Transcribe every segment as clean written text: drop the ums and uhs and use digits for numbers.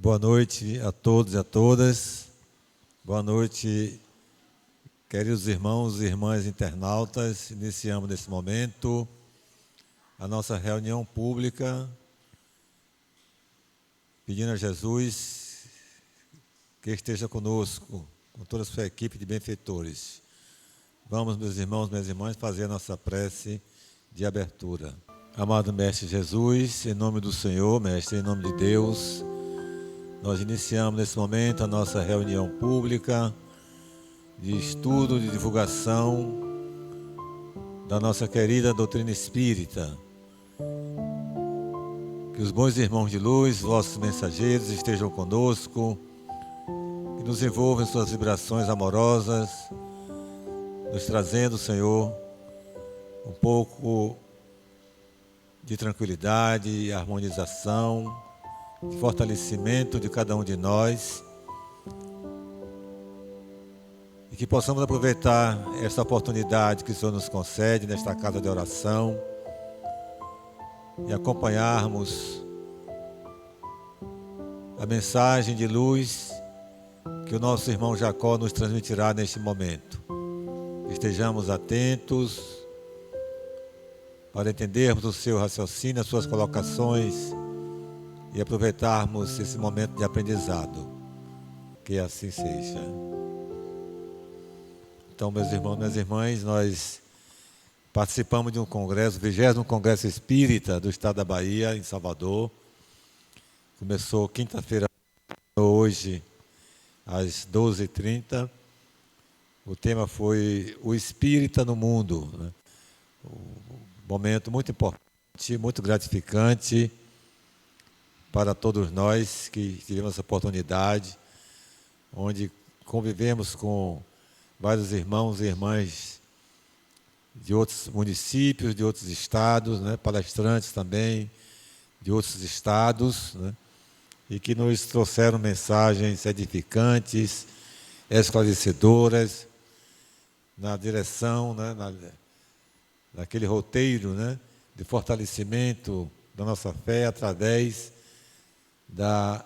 Boa noite a todos e a todas. Boa noite, queridos irmãos e irmãs internautas. Iniciamos nesse momento a nossa reunião pública, pedindo a Jesus que esteja conosco, com toda a sua equipe de benfeitores. Vamos, meus irmãos, minhas irmãs, fazer a nossa prece de abertura. Amado Mestre Jesus, em nome do Senhor, Mestre, em nome de Deus, nós iniciamos nesse momento a nossa reunião pública de estudo, de divulgação da nossa querida doutrina espírita. Que os bons irmãos de luz, vossos mensageiros, estejam conosco, que nos envolvam em suas vibrações amorosas, nos trazendo, Senhor, um pouco de tranquilidade, harmonização, de fortalecimento de cada um de nós, e que possamos aproveitar esta oportunidade que o Senhor nos concede nesta casa de oração e acompanharmos a mensagem de luz que o nosso irmão Jacó nos transmitirá neste momento. Estejamos atentos para entendermos o seu raciocínio, as suas colocações e aproveitarmos esse momento de aprendizado. Que assim seja. Então, meus irmãos, minhas irmãs, nós participamos de um congresso, o 20º Congresso Espírita do Estado da Bahia, em Salvador. Começou quinta-feira, hoje, às 12h30. O tema foi o Espírita no Mundo, né? Um momento muito importante, muito gratificante para todos nós que tivemos essa oportunidade, onde convivemos com vários irmãos e irmãs de outros municípios, de outros estados, né? Palestrantes também de outros estados, né? E que nos trouxeram mensagens edificantes, esclarecedoras, na direção, né? Naquele roteiro, né? De fortalecimento da nossa fé através da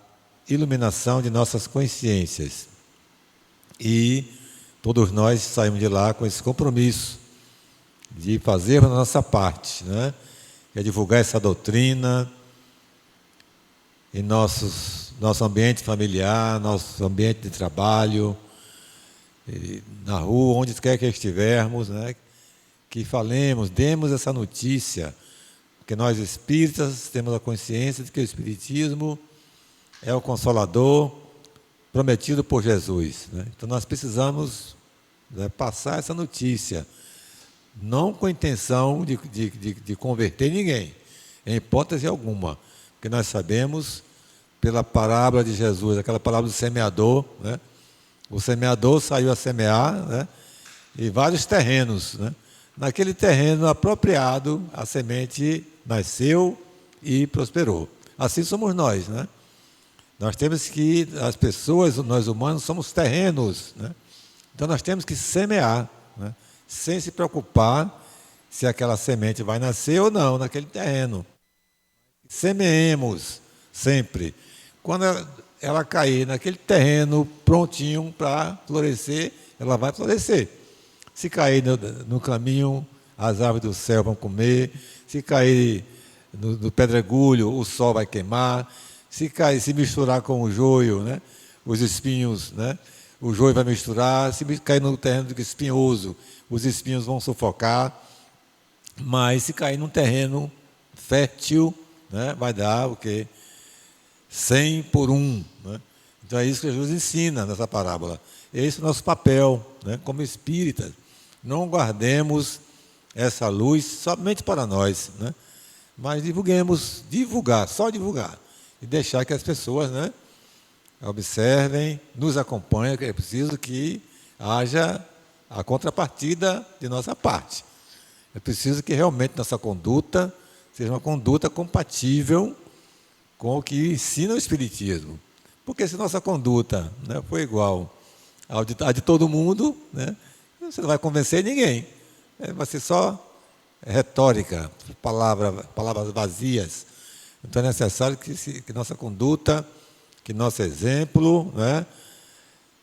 iluminação de nossas consciências. E todos nós saímos de lá com esse compromisso de fazermos a nossa parte, né? Que é divulgar essa doutrina em nosso ambiente familiar, nosso ambiente de trabalho, na rua, onde quer que estivermos, né? Que falemos, demos essa notícia, porque nós espíritas temos a consciência de que o Espiritismo é o Consolador prometido por Jesus, né? Então nós precisamos, né, passar essa notícia, não com a intenção de converter ninguém, em hipótese alguma, porque nós sabemos, pela parábola de Jesus, aquela parábola do semeador, né? O semeador saiu a semear, né? Em vários terrenos, né? Naquele terreno apropriado, a semente nasceu e prosperou. Assim somos nós, né? Nós temos que, as pessoas, nós humanos, somos terrenos, né? Então nós temos que semear, né? Sem se preocupar se aquela semente vai nascer ou não naquele terreno. Semeemos sempre. Quando ela cair naquele terreno prontinho para florescer, ela vai florescer. Se cair no caminho, as aves do céu vão comer. Se cair no pedregulho, o sol vai queimar. Se misturar com o joio, né? Os espinhos, né? O joio vai misturar. Se cair no terreno espinhoso, os espinhos vão sufocar. Mas se cair num terreno fértil, né? Vai dar o quê? 100 por 1. Né? Então é isso que Jesus ensina nessa parábola. Esse é o nosso papel, né? Como espíritas. Não guardemos essa luz somente para nós, né? Mas só divulgar. E deixar que as pessoas, né, observem, nos acompanhem, que é preciso que haja a contrapartida de nossa parte. É preciso que realmente nossa conduta seja uma conduta compatível com o que ensina o Espiritismo. Porque se nossa conduta, né, for igual à de todo mundo, né, você não vai convencer ninguém. Vai ser só retórica, palavras vazias. Então é necessário que nossa conduta, Que nosso exemplo, né,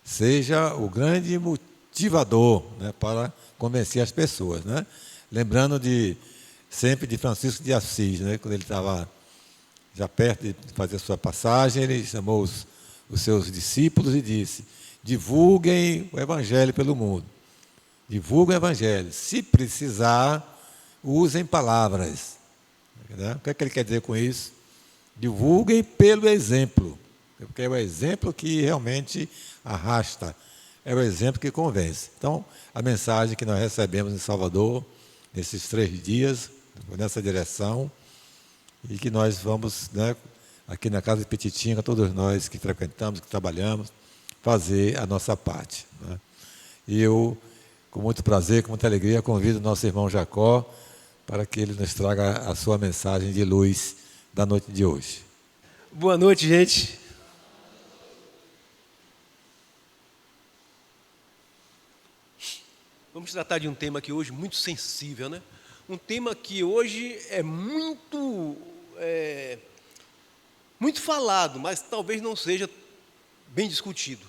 seja o grande motivador, né, para convencer as pessoas, né? Lembrando sempre de Francisco de Assis, né, quando ele estava já perto de fazer a sua passagem, ele chamou os seus discípulos e disse: divulguem o Evangelho pelo mundo. Divulguem o Evangelho. Se precisar, usem palavras. Né? O que é que ele quer dizer com isso? Divulguem pelo exemplo. Porque é o exemplo que realmente arrasta. É o exemplo que convence. Então, a mensagem que nós recebemos em Salvador, nesses 3 dias, nessa direção, e que nós vamos, né, aqui na Casa de Petitinga, todos nós que frequentamos, que trabalhamos, fazer a nossa parte. Né? E eu, com muito prazer, com muita alegria, convido o nosso irmão Jacó para que ele nos traga a sua mensagem de luz da noite de hoje. Boa noite, gente. Vamos tratar de um tema aqui hoje muito sensível, né? Um tema que hoje é muito falado, mas talvez não seja bem discutido.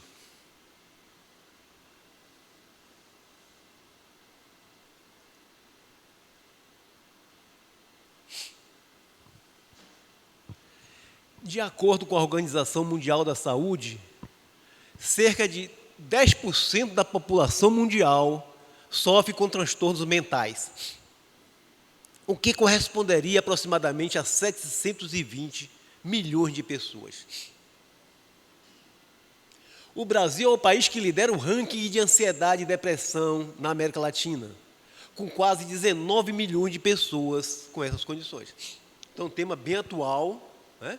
De acordo com a Organização Mundial da Saúde, cerca de 10% da população mundial sofre com transtornos mentais, o que corresponderia aproximadamente a 720 milhões de pessoas. O Brasil é o país que lidera o ranking de ansiedade e depressão na América Latina, com quase 19 milhões de pessoas com essas condições. Então, um tema bem atual, né?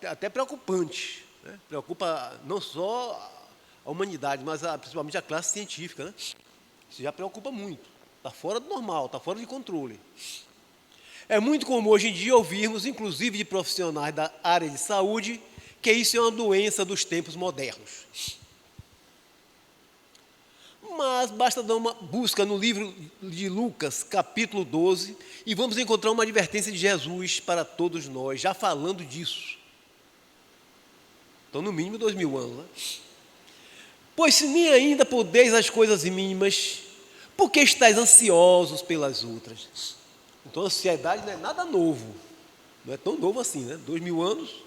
Até preocupante, né? Preocupa não só a humanidade, mas principalmente a classe científica, né? Isso já preocupa muito, está fora do normal, está fora de controle. É muito comum hoje em dia ouvirmos, inclusive de profissionais da área de saúde, que isso é uma doença dos tempos modernos. Mas basta dar uma busca no livro de Lucas, capítulo 12, e vamos encontrar uma advertência de Jesus para todos nós, já falando disso. Então, no mínimo 2000 anos, né? Pois se nem ainda podeis as coisas mínimas, por que estáis ansiosos pelas outras? Então, a ansiedade não é nada novo, não é tão novo assim, né? 2000 anos.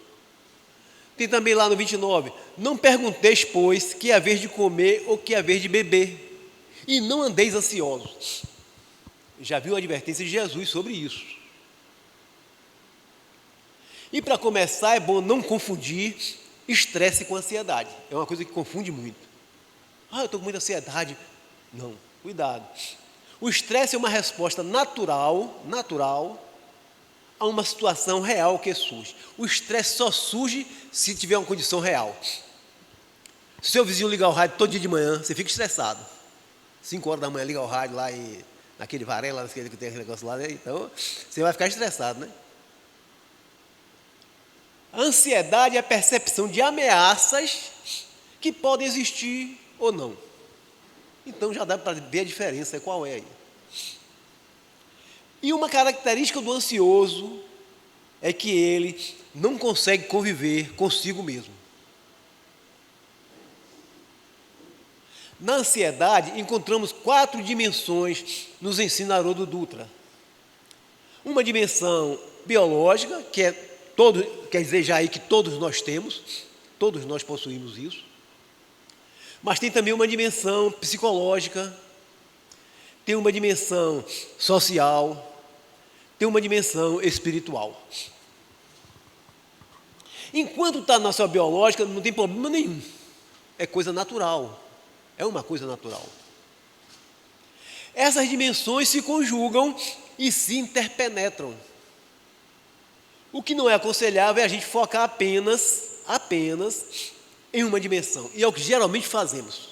Tem também lá no 29, não pergunteis, pois, que é a vez de comer ou que é a vez de beber, e não andeis ansiosos. Já viu a advertência de Jesus sobre isso. E para começar, é bom não confundir estresse com ansiedade. É uma coisa que confunde muito. Eu estou com muita ansiedade. Não, cuidado. O estresse é uma resposta natural a uma situação real que surge. O estresse só surge se tiver uma condição real. Se o seu vizinho ligar o rádio todo dia de manhã, você fica estressado. 5 horas da manhã liga o rádio lá naquele Varela, naquele que tem aquele negócio lá, né? Então você vai ficar estressado, né? A ansiedade é a percepção de ameaças que podem existir ou não. Então já dá para ver a diferença, qual é aí. E uma característica do ansioso é que ele não consegue conviver consigo mesmo. Na ansiedade, encontramos 4 dimensões nos ensina Haroldo Dutra. Uma dimensão biológica, quer dizer já aí que todos nós temos, todos nós possuímos isso. Mas tem também uma dimensão psicológica, tem uma dimensão social, tem uma dimensão espiritual. Enquanto está na sua biológica, não tem problema nenhum. É coisa natural. É uma coisa natural. Essas dimensões se conjugam e se interpenetram. O que não é aconselhável é a gente focar apenas em uma dimensão. E é o que geralmente fazemos.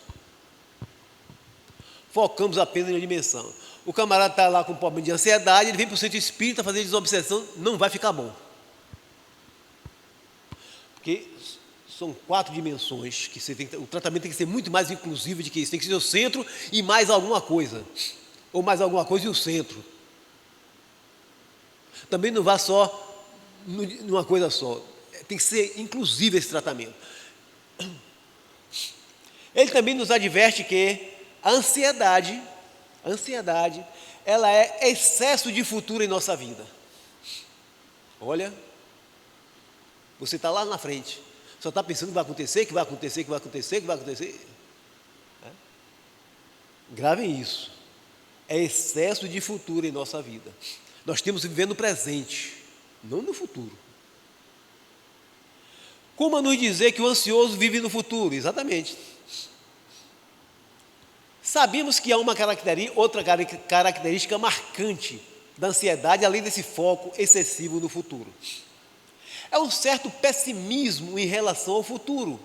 Focamos apenas em uma dimensão. O camarada está lá com um problema de ansiedade, ele vem para o centro espírita fazer desobsessão, não vai ficar bom. Porque são 4 dimensões, que o tratamento tem que ser muito mais inclusivo de que isso. Tem que ser o centro e mais alguma coisa. Ou mais alguma coisa e o centro. Também não vá só numa coisa só. Tem que ser inclusivo esse tratamento. Ele também nos adverte que a ansiedade, ela é excesso de futuro em nossa vida. Olha, você está lá na frente, só está pensando que vai acontecer, que vai acontecer, que vai acontecer, que vai acontecer. Gravem isso. É excesso de futuro em nossa vida. Nós temos que viver no presente, não no futuro. Como a nos dizer que o ansioso vive no futuro? Exatamente. Sabemos que há outra característica marcante da ansiedade, além desse foco excessivo no futuro. É um certo pessimismo em relação ao futuro,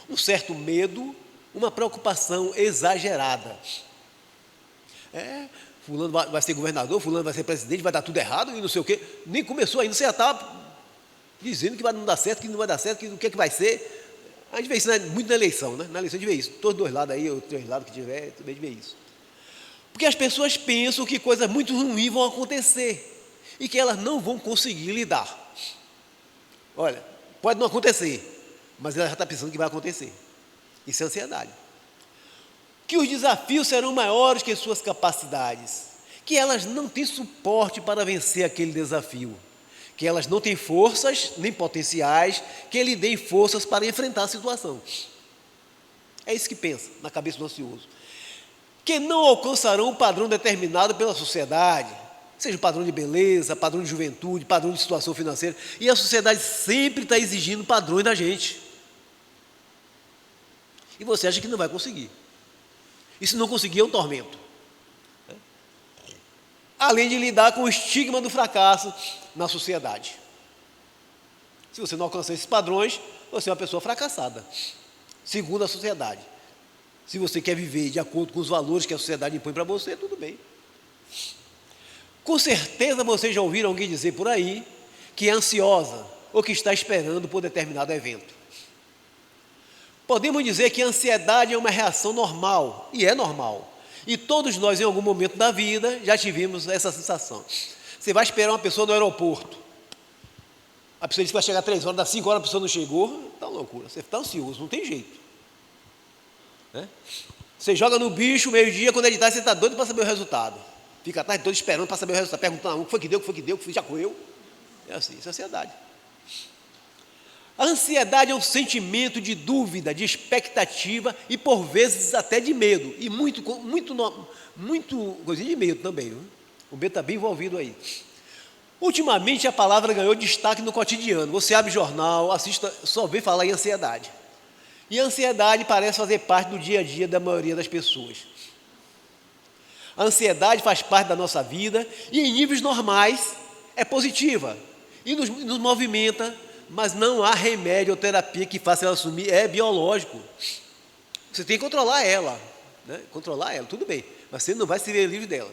um certo medo, uma preocupação exagerada. Fulano vai ser governador, fulano vai ser presidente, vai dar tudo errado e não sei o quê. Nem começou ainda, você já está dizendo que vai não dar certo, que não vai dar certo, que o que é que vai ser. A gente vê isso muito na eleição, né? Na eleição a gente vê isso. Todos dois lados aí, ou três lados que tiver, também a gente vê isso. Porque as pessoas pensam que coisas muito ruins vão acontecer e que elas não vão conseguir lidar. Olha, pode não acontecer, mas ela já está pensando que vai acontecer. Isso é ansiedade. Que os desafios serão maiores que suas capacidades, que elas não têm suporte para vencer aquele desafio, que elas não têm forças nem potenciais que lhe deem forças para enfrentar a situação. É isso que pensa na cabeça do ansioso. Que não alcançarão um padrão determinado pela sociedade, seja padrão de beleza, padrão de juventude, padrão de situação financeira, e a sociedade sempre está exigindo padrões da gente. E você acha que não vai conseguir. E se não conseguir, é um tormento. Além de lidar com o estigma do fracasso na sociedade. Se você não alcançar esses padrões, você é uma pessoa fracassada, segundo a sociedade. Se você quer viver de acordo com os valores que a sociedade impõe para você, tudo bem. Com certeza vocês já ouviram alguém dizer por aí que é ansiosa ou que está esperando por determinado evento. Podemos dizer que a ansiedade é uma reação normal, e é normal. E todos nós, em algum momento da vida, já tivemos essa sensação. Você vai esperar uma pessoa no aeroporto. A pessoa diz que vai chegar 3 horas, das 5 horas a pessoa não chegou, está uma loucura. Você está ansioso, não tem jeito. Você joga no bicho, meio-dia, quando é de tarde, você está doido para saber o resultado. Fica a tarde toda esperando para saber o resultado, perguntando o que foi que deu, o que já correu. É assim, isso é ansiedade. A ansiedade é um sentimento de dúvida, de expectativa e, por vezes, até de medo. E muito coisinha de medo também. Viu? O medo está bem envolvido aí. Ultimamente, a palavra ganhou destaque no cotidiano. Você abre jornal, assista, só vê falar em ansiedade. E a ansiedade parece fazer parte do dia a dia da maioria das pessoas. A ansiedade faz parte da nossa vida e, em níveis normais, é positiva e nos movimenta, mas não há remédio ou terapia que faça ela sumir, é biológico. Você tem que controlar ela, né? Controlar ela, tudo bem, mas você não vai se ver livre dela.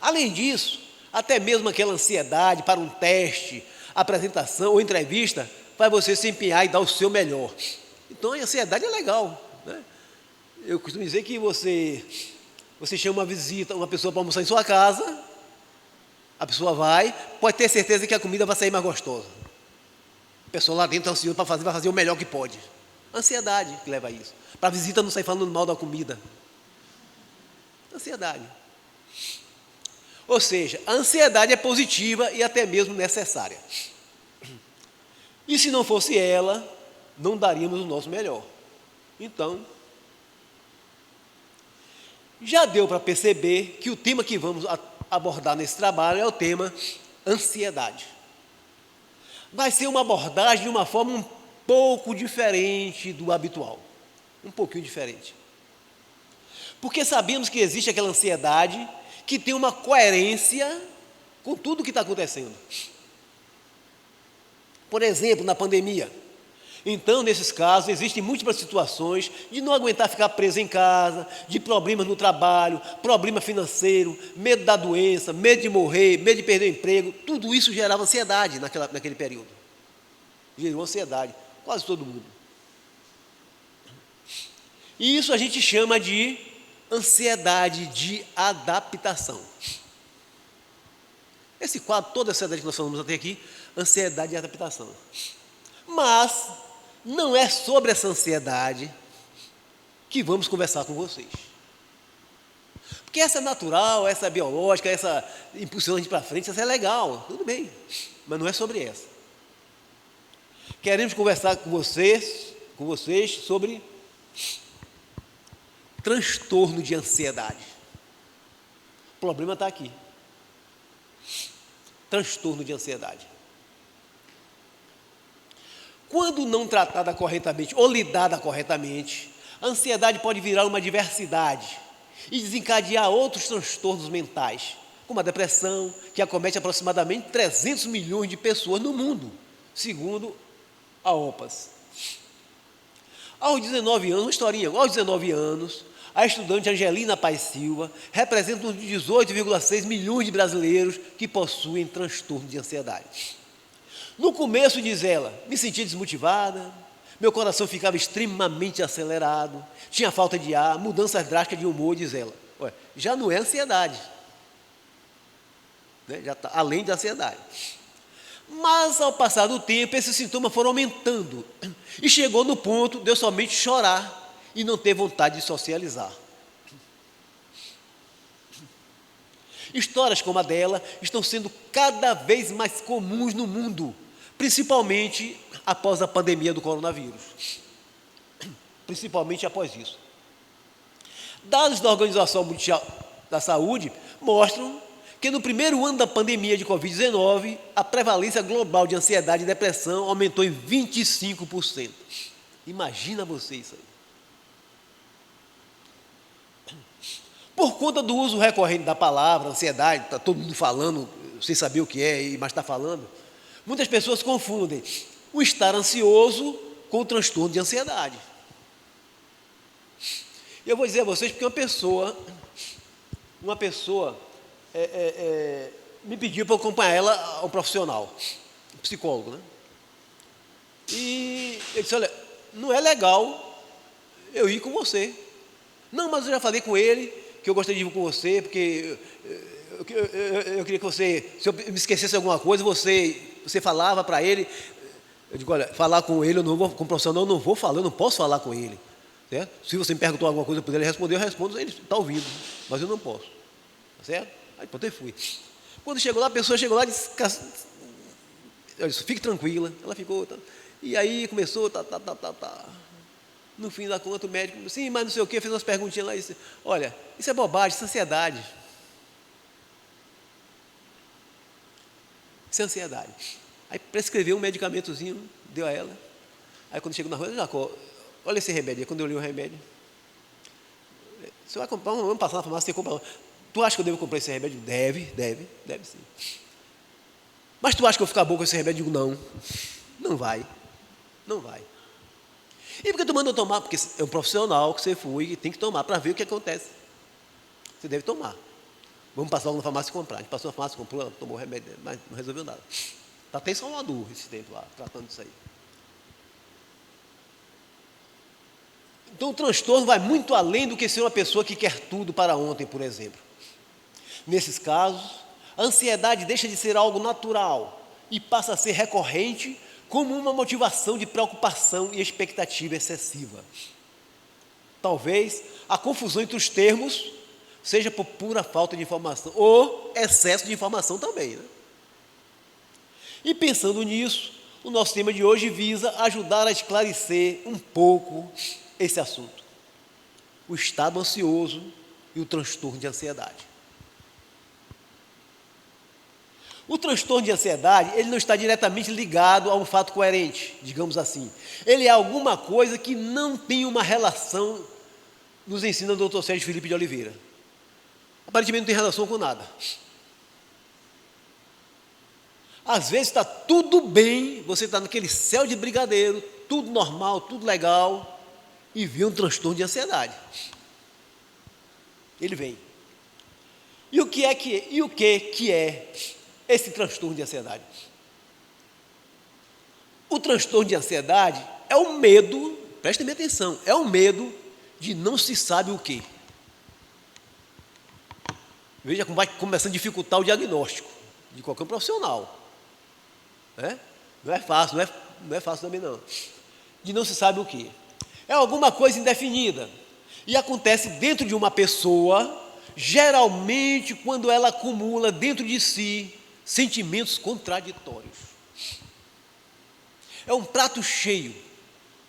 Além disso, até mesmo aquela ansiedade para um teste, apresentação ou entrevista, faz você se empenhar e dar o seu melhor. Então a ansiedade é legal, né? Eu costumo dizer que você chama uma visita, uma pessoa para almoçar em sua casa, a pessoa vai, pode ter certeza que a comida vai sair mais gostosa. A pessoa lá dentro está ansiosa para fazer, vai fazer o melhor que pode. Ansiedade que leva a isso. Para a visita não sair falando mal da comida. Ansiedade. Ou seja, a ansiedade é positiva e até mesmo necessária. E se não fosse ela, não daríamos o nosso melhor. Então, já deu para perceber que o tema que vamos abordar nesse trabalho é o tema ansiedade. Vai ser uma abordagem de uma forma um pouco diferente do habitual. Um pouquinho diferente. Porque sabemos que existe aquela ansiedade que tem uma coerência com tudo o que está acontecendo. Por exemplo, na pandemia. Então, nesses casos, existem múltiplas situações de não aguentar ficar preso em casa, de problemas no trabalho, problema financeiro, medo da doença, medo de morrer, medo de perder o emprego. Tudo isso gerava ansiedade naquele período. Gerou ansiedade, quase todo mundo. E isso a gente chama de ansiedade de adaptação. Esse quadro, toda a ansiedade que nós falamos até aqui, Ansiedade e adaptação. Mas não é sobre essa ansiedade que vamos conversar com vocês. Porque essa é natural, essa é biológica, essa impulsiona a gente para frente, essa é legal, tudo bem. Mas não é sobre essa. Queremos conversar com vocês sobre transtorno de ansiedade. O problema está aqui. Transtorno de ansiedade. Quando não tratada corretamente ou lidada corretamente, a ansiedade pode virar uma adversidade e desencadear outros transtornos mentais, como a depressão, que acomete aproximadamente 300 milhões de pessoas no mundo, segundo a OPAS. Aos 19 anos, uma historinha, aos 19 anos, a estudante Angelina Paz Silva representa uns 18,6 milhões de brasileiros que possuem transtorno de ansiedade. No começo, diz ela, me sentia desmotivada, meu coração ficava extremamente acelerado, tinha falta de ar, mudanças drásticas de humor, diz ela. Ué, já não é ansiedade, né? Já está além da ansiedade. Mas, ao passar do tempo, esses sintomas foram aumentando e chegou no ponto de eu somente chorar e não ter vontade de socializar. Histórias como a dela estão sendo cada vez mais comuns no mundo, principalmente após a pandemia do coronavírus. Principalmente após isso. Dados da Organização Mundial da Saúde mostram que no primeiro ano da pandemia de Covid-19, a prevalência global de ansiedade e depressão aumentou em 25%. Imagina você isso aí. Por conta do uso recorrente da palavra ansiedade, está todo mundo falando, sem saber o que é, mas está falando, muitas pessoas confundem o estar ansioso com o transtorno de ansiedade. E eu vou dizer a vocês porque uma pessoa me pediu para eu acompanhar ela ao profissional, um psicólogo, né? E ele disse, olha, não é legal eu ir com você. Não, mas eu já falei com ele que eu gostaria de ir com você, porque eu queria que você, se eu me esquecesse alguma coisa, você falava para ele. Eu digo, olha, falar com ele, eu não vou, com o profissional eu não vou falar, eu não posso falar com ele. Certo? Se você me perguntou alguma coisa, eu puder responder, eu respondo, ele está ouvindo, mas eu não posso. Tá certo? Aí pronto, eu fui. Quando chegou lá, a pessoa chegou lá e disse, eu disse, fique tranquila. Ela ficou, tá. E aí começou, tá. No fim da conta, o médico, sim, mas não sei o quê, fez umas perguntinhas lá e disse, olha, isso é bobagem, isso é ansiedade. Isso é ansiedade. Aí prescreveu um medicamentozinho, deu a ela. Aí quando chegou na rua, Jacó, olha esse remédio. Aí quando eu li o remédio, você vai comprar, vamos passar na farmácia, você compra. Tu acha que eu devo comprar esse remédio? Deve sim. Mas tu acha que eu vou ficar bom com esse remédio? Eu digo, não vai. E por que tu mandou tomar? Porque é um profissional que você foi e tem que tomar para ver o que acontece. Você deve tomar. Vamos passar logo na farmácia e comprar. A gente passou na farmácia, comprou, tomou o remédio, mas não resolveu nada. Está até em Salvador esse tempo lá, tratando disso aí. Então o transtorno vai muito além do que ser uma pessoa que quer tudo para ontem, por exemplo. Nesses casos, a ansiedade deixa de ser algo natural e passa a ser recorrente como uma motivação de preocupação e expectativa excessiva. Talvez a confusão entre os termos seja por pura falta de informação ou excesso de informação também, né? E pensando nisso, o nosso tema de hoje visa ajudar a esclarecer um pouco esse assunto. O estado ansioso e o transtorno de ansiedade. O transtorno de ansiedade, ele não está diretamente ligado a um fato coerente, digamos assim. Ele é alguma coisa que não tem uma relação, nos ensina o Dr. Sérgio Felipe de Oliveira. Aparentemente não tem relação com nada. Às vezes está tudo bem, você está naquele céu de brigadeiro, tudo normal, tudo legal, e vem um transtorno de ansiedade. Ele vem. E o que é esse transtorno de ansiedade? O transtorno de ansiedade é o medo, prestem bem atenção, é o medo de não se sabe o quê. Veja como vai começando a dificultar o diagnóstico de qualquer profissional. né? Não é fácil, não é fácil também não. De não se sabe o que. É alguma coisa indefinida. E acontece dentro de uma pessoa, geralmente quando ela acumula dentro de si sentimentos contraditórios. É um prato cheio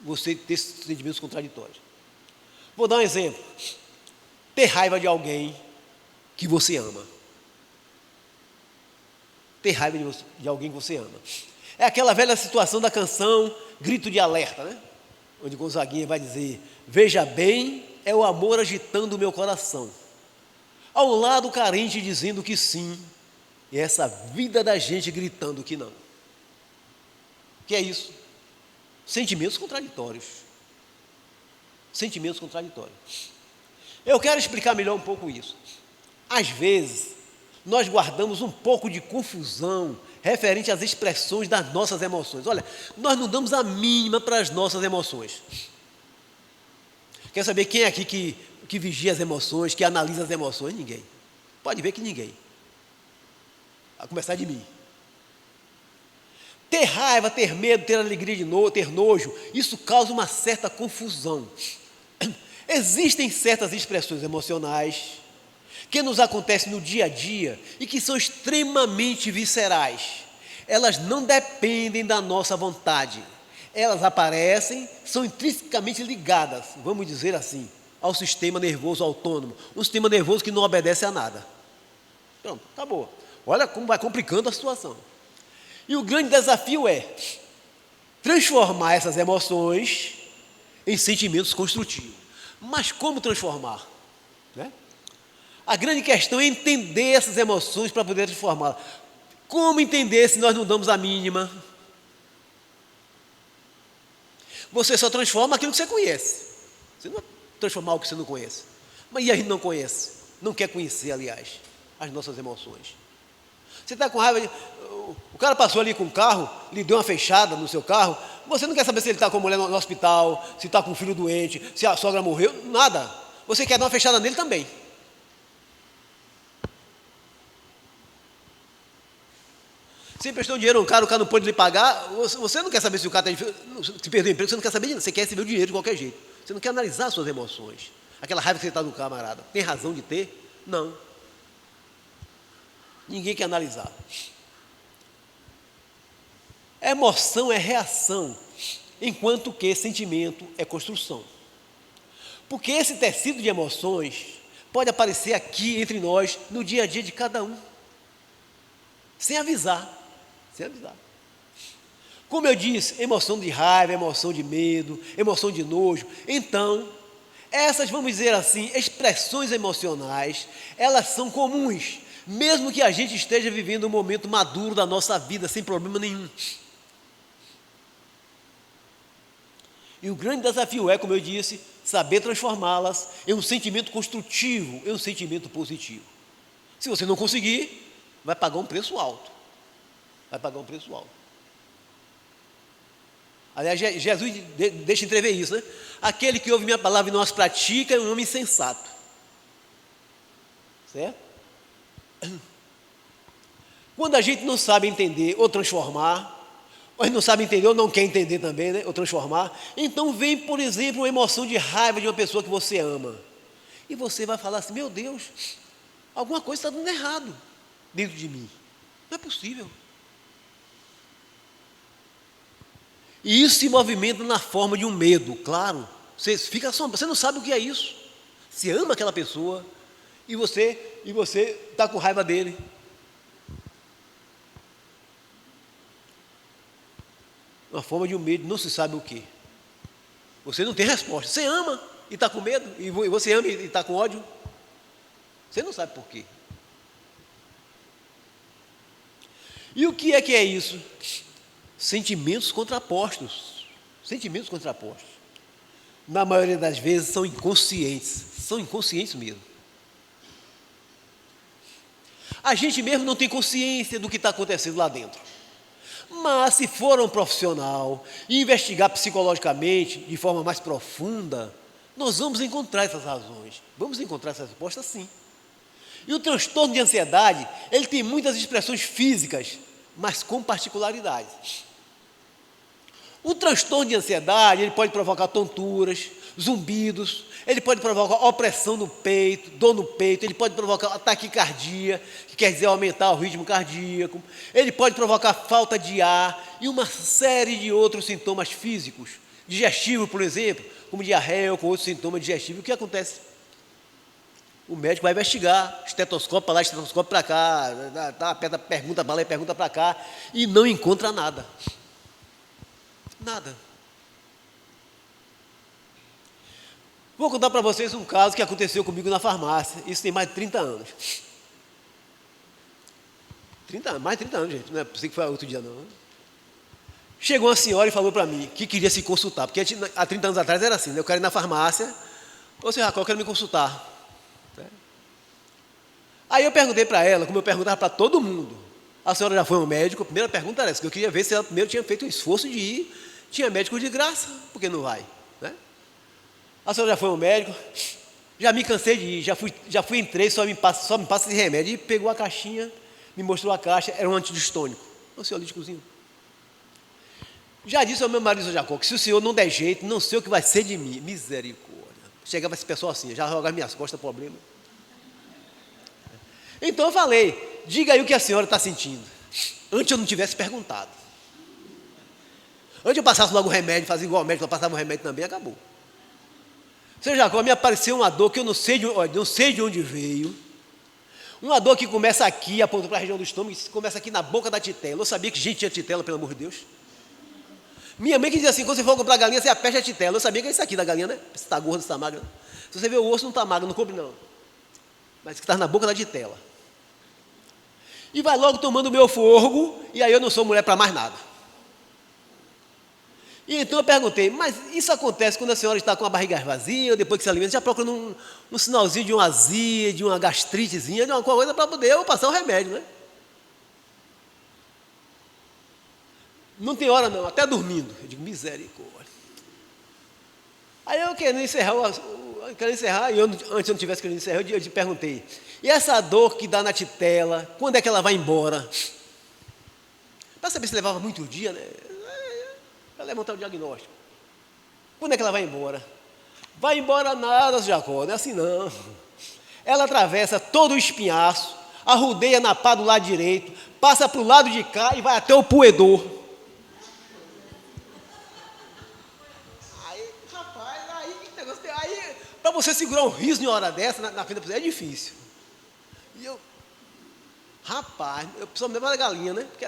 você ter sentimentos contraditórios. Vou dar um exemplo. Ter raiva de alguém que você ama. Ter raiva de alguém que você ama. É aquela velha situação da canção Grito de Alerta, né? Onde Gonzaguinha vai dizer: veja bem, é o amor agitando o meu coração. Ao lado carente dizendo que sim, e essa vida da gente gritando que não. O que é isso? Sentimentos contraditórios. Sentimentos contraditórios. Eu quero explicar melhor um pouco isso. Às vezes, nós guardamos um pouco de confusão referente às expressões das nossas emoções. Olha, nós não damos a mínima para as nossas emoções. Quer saber quem é aqui que vigia as emoções, que analisa as emoções? Ninguém. Pode ver que ninguém. A começar de mim. Ter raiva, ter medo, ter alegria ter nojo, isso causa uma certa confusão. Existem certas expressões emocionais que nos acontecem no dia a dia e que são extremamente viscerais. Elas não dependem da nossa vontade. Elas aparecem, são intrinsecamente ligadas, vamos dizer assim, ao sistema nervoso autônomo. Um sistema nervoso que não obedece a nada. Pronto, acabou. Olha como vai complicando a situação. E o grande desafio é transformar essas emoções em sentimentos construtivos. Mas como transformar? Né? A grande questão é entender essas emoções para poder transformá-las. Como entender se nós não damos a mínima? Você só transforma aquilo que você conhece. Você não vai transformar o que você não conhece. Mas e a gente não conhece? Não quer conhecer, aliás, as nossas emoções. Você está com raiva, o cara passou ali com o carro, lhe deu uma fechada no seu carro, você não quer saber se ele está com a mulher no hospital, se está com o filho doente, se a sogra morreu, nada. Você quer dar uma fechada nele também. Você emprestou dinheiro a um cara, o cara não pôde lhe pagar, você não quer saber se o cara se perdeu o emprego, você não quer saber de nada, você quer receber o dinheiro de qualquer jeito. Você não quer analisar as suas emoções. Aquela raiva que você está no camarada, tem razão de ter? Não. Ninguém quer analisar. Emoção é reação, enquanto que sentimento é construção. Porque esse tecido de emoções pode aparecer aqui entre nós, no dia a dia de cada um, sem avisar. Sem avisar. Como eu disse, emoção de raiva, emoção de medo, emoção de nojo. Então, essas, vamos dizer assim, expressões emocionais, elas são comuns, mesmo que a gente esteja vivendo um momento maduro da nossa vida, sem problema nenhum. E o grande desafio é, como eu disse, saber transformá-las em um sentimento construtivo, em um sentimento positivo. Se você não conseguir, vai pagar um preço alto. Vai pagar um preço alto. Aliás, Jesus deixa entrever isso, né? Aquele que ouve minha palavra e não as pratica é um homem insensato. Certo? Quando a gente não sabe entender ou transformar, ou a gente não sabe entender ou não quer entender também, né? Ou transformar, então vem, por exemplo, uma emoção de raiva de uma pessoa que você ama. E você vai falar assim: meu Deus, alguma coisa está dando errado dentro de mim. Não é possível. E isso se movimenta na forma de um medo, claro. Você fica assombrado, você não sabe o que é isso. Você ama aquela pessoa e você está com raiva dele. Uma forma de um medo, não se sabe o que. Você não tem resposta. Você ama e está com medo, e você ama e está com ódio. Você não sabe por quê. E o que é isso? Sentimentos contrapostos. Sentimentos contrapostos. Na maioria das vezes são inconscientes. São inconscientes mesmo. A gente mesmo não tem consciência do que está acontecendo lá dentro. Mas se for um profissional e investigar psicologicamente, de forma mais profunda, nós vamos encontrar essas razões. Vamos encontrar essas respostas, sim. E o transtorno de ansiedade, ele tem muitas expressões físicas, mas com particularidades. O transtorno de ansiedade, ele pode provocar tonturas, zumbidos, ele pode provocar opressão no peito, dor no peito, ele pode provocar taquicardia, que quer dizer aumentar o ritmo cardíaco, ele pode provocar falta de ar e uma série de outros sintomas físicos, digestivo, por exemplo, como diarreia ou com outros sintomas digestivos. O que acontece? O médico vai investigar, estetoscópio para lá, estetoscópio para cá, pergunta para lá e pergunta para cá, e não encontra nada. Nada. Vou contar para vocês um caso que aconteceu comigo na farmácia. Isso tem mais de 30 anos. 30 anos, mais de 30 anos, gente. Não é possível que foi outro dia, não. Chegou uma senhora e falou para mim que queria se consultar, porque há 30 anos atrás era assim, né? Eu quero ir na farmácia, ô senhor Jacó, eu quero me consultar. Aí eu perguntei para ela, como eu perguntava para todo mundo, a senhora já foi ao médico? A primeira pergunta era essa, que eu queria ver se ela primeiro tinha feito um esforço de ir. Tinha médico de graça, por que não vai? Né? A senhora já foi ao médico? Já me cansei de ir, já fui em 3, só me passa esse remédio. E pegou a caixinha, me mostrou a caixa, era um antidistônico, um ansiolíticozinho. Já disse ao meu marido Jacó, que se o senhor não der jeito, não sei o que vai ser de mim. Misericórdia. Chegava esse pessoal assim, já jogava minhas costas, problema. Então eu falei, diga aí o que a senhora está sentindo. Antes eu não tivesse perguntado. Antes eu passasse logo o remédio, fazia igual o médico, eu passava o remédio também, acabou. Seu Jacó, me apareceu uma dor que eu não sei de onde veio. Uma dor que começa aqui, aponta para a região do estômago, e começa aqui na boca da titela. Eu sabia que gente tinha titela, pelo amor de Deus. Minha mãe que dizia assim, quando você for comprar galinha, você aperta a titela. Eu sabia que é isso aqui da galinha, né? Se está gordo, se está magro. Se você vê o osso, não está magro, não compre não. Mas que está na boca da titela. E vai logo tomando o meu forgo, e aí eu não sou mulher para mais nada. E então eu perguntei, mas isso acontece quando a senhora está com a barriga vazia, ou depois que se alimenta, já procura um sinalzinho de uma azia, de uma gastritezinha, de uma coisa para poder eu passar o remédio, né? Não tem hora não, até dormindo. Eu digo, misericórdia. Aí eu querendo encerrar, e antes eu não tivesse querendo encerrar, eu te perguntei, e essa dor que dá na titela, quando é que ela vai embora? Para saber se levava muito dia, né? Para levantar o diagnóstico. Quando é que ela vai embora? Vai embora nada, Jacó, não é assim não. Ela atravessa todo o espinhaço, arrudeia na pá do lado direito, passa para o lado de cá e vai até o poedor. Aí, rapaz, que negócio tem? Aí, para você segurar um riso em uma hora dessa, na frente da pessoa, é difícil. E eu, rapaz, eu preciso me levar a galinha, né? Porque,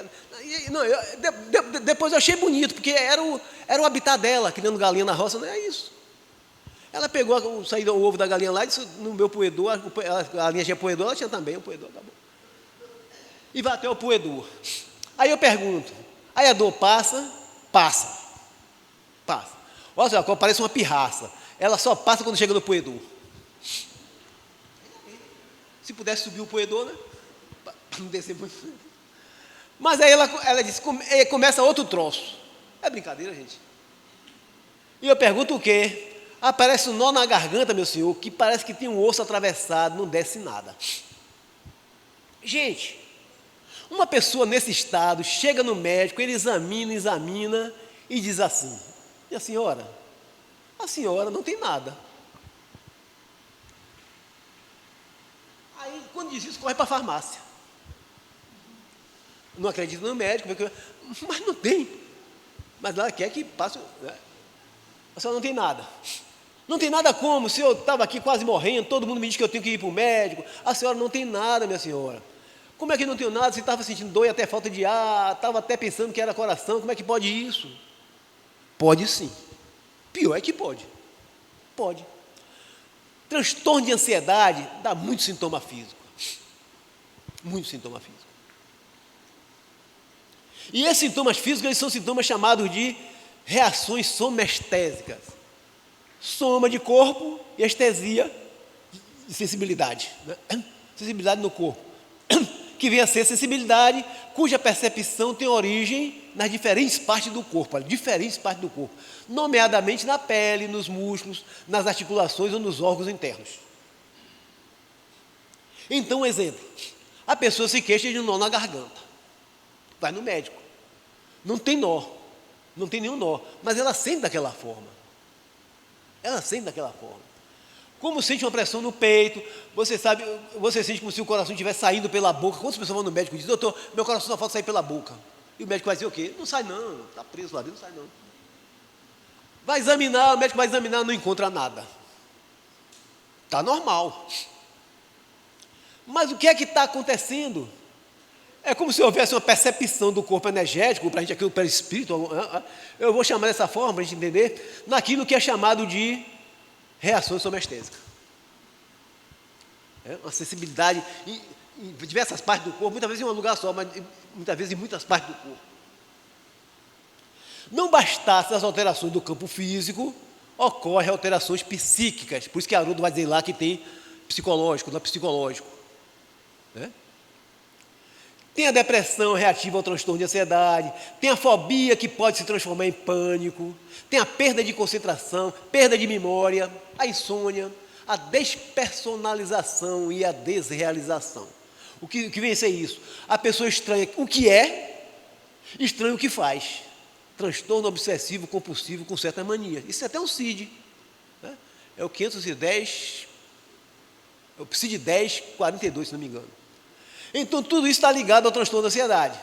depois eu achei bonito, porque era o habitat dela, criando galinha na roça, não é isso. Ela pegou, saiu o ovo da galinha lá, e disse, no meu poedor, a galinha tinha poedor, ela tinha também o poedor, acabou. E vai até o poedor. Aí eu pergunto, aí a dor passa. Olha só, parece uma pirraça. Ela só passa quando chega no poedor. Se pudesse subir o poedor, né? Para não descer muito. Mas aí ela disse, começa outro troço. É brincadeira, gente. E eu pergunto o quê? Aparece um nó na garganta, meu senhor, que parece que tem um osso atravessado, não desce nada. Gente, uma pessoa nesse estado chega no médico, ele examina e diz assim, e a senhora não tem nada. Aí, quando diz isso, corre para a farmácia. Não acredita no médico, mas não tem. Mas ela quer que passe. A senhora não tem nada. Não tem nada como? Se eu estava aqui quase morrendo, todo mundo me diz que eu tenho que ir para o médico. A senhora não tem nada, minha senhora. Como é que não tenho nada? Você estava sentindo dor e até falta de ar, estava até pensando que era coração. Como é que pode isso? Pode sim. Pior é que pode. Pode. Transtorno de ansiedade dá muito sintoma físico. Muito sintoma físico. E esses sintomas físicos, eles são sintomas chamados de reações somestésicas. Soma de corpo e estesia de sensibilidade. Né? Sensibilidade no corpo. Que vem a ser sensibilidade cuja percepção tem origem nas diferentes partes do corpo. Diferentes partes do corpo. Nomeadamente na pele, nos músculos, nas articulações ou nos órgãos internos. Então, um exemplo. A pessoa se queixa de um nó na garganta. vai no médico. Não tem nó, não tem nenhum nó, mas ela sente daquela forma. Ela sente daquela forma. Como sente uma pressão no peito, você sente como se o coração estivesse saindo pela boca. Quantas pessoas vão no médico e dizem, doutor, meu coração só falta sair pela boca. E o médico vai dizer o quê? Não sai não, está preso lá dentro, não sai não. Vai examinar, o médico vai examinar, não encontra nada. Está normal. Mas o que é que está acontecendo? É como se houvesse uma percepção do corpo energético, para a gente aqui, o perispírito, eu vou chamar dessa forma, para a gente entender, naquilo que é chamado de reação somestésica. Uma sensibilidade em diversas partes do corpo, muitas vezes em um lugar só, mas muitas vezes em muitas partes do corpo. Não bastasse as alterações do campo físico, ocorrem alterações psíquicas, por isso que Haroldo vai dizer lá que tem psicológico, não é psicológico. Né? Tem a depressão reativa ao transtorno de ansiedade, tem a fobia que pode se transformar em pânico, tem a perda de concentração, perda de memória, a insônia, a despersonalização e a desrealização. O que vem a ser isso? A pessoa estranha o que é, estranha o que faz. Transtorno obsessivo compulsivo com certa mania. Isso é até um CID. Né? É o 510, é o CID-10, 42, se não me engano. Então, tudo isso está ligado ao transtorno da ansiedade.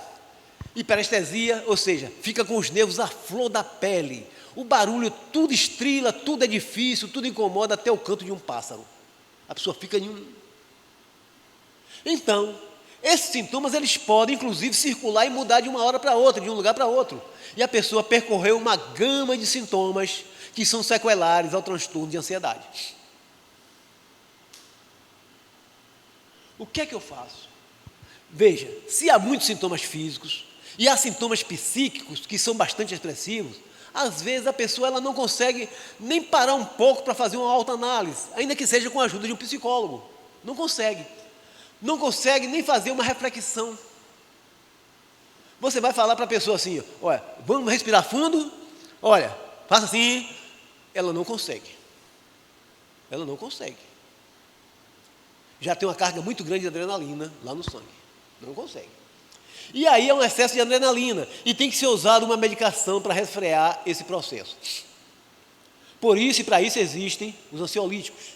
Hiperestesia, ou seja, fica com os nervos à flor da pele. O barulho, tudo estrila, tudo é difícil, tudo incomoda até o canto de um pássaro. A pessoa fica em um... Então, esses sintomas, eles podem, inclusive, circular e mudar de uma hora para outra, de um lugar para outro. E a pessoa percorreu uma gama de sintomas que são sequelares ao transtorno de ansiedade. O que é que eu faço? Veja, se há muitos sintomas físicos e há sintomas psíquicos que são bastante expressivos, às vezes a pessoa ela não consegue nem parar um pouco para fazer uma autoanálise, ainda que seja com a ajuda de um psicólogo. Não consegue. Não consegue nem fazer uma reflexão. Você vai falar para a pessoa assim, olha, vamos respirar fundo, olha, faça assim. Ela não consegue. Ela não consegue. Já tem uma carga muito grande de adrenalina lá no sangue. Não consegue. E aí é um excesso de adrenalina. E tem que ser usada uma medicação para resfriar esse processo. Por isso e para isso existem os ansiolíticos.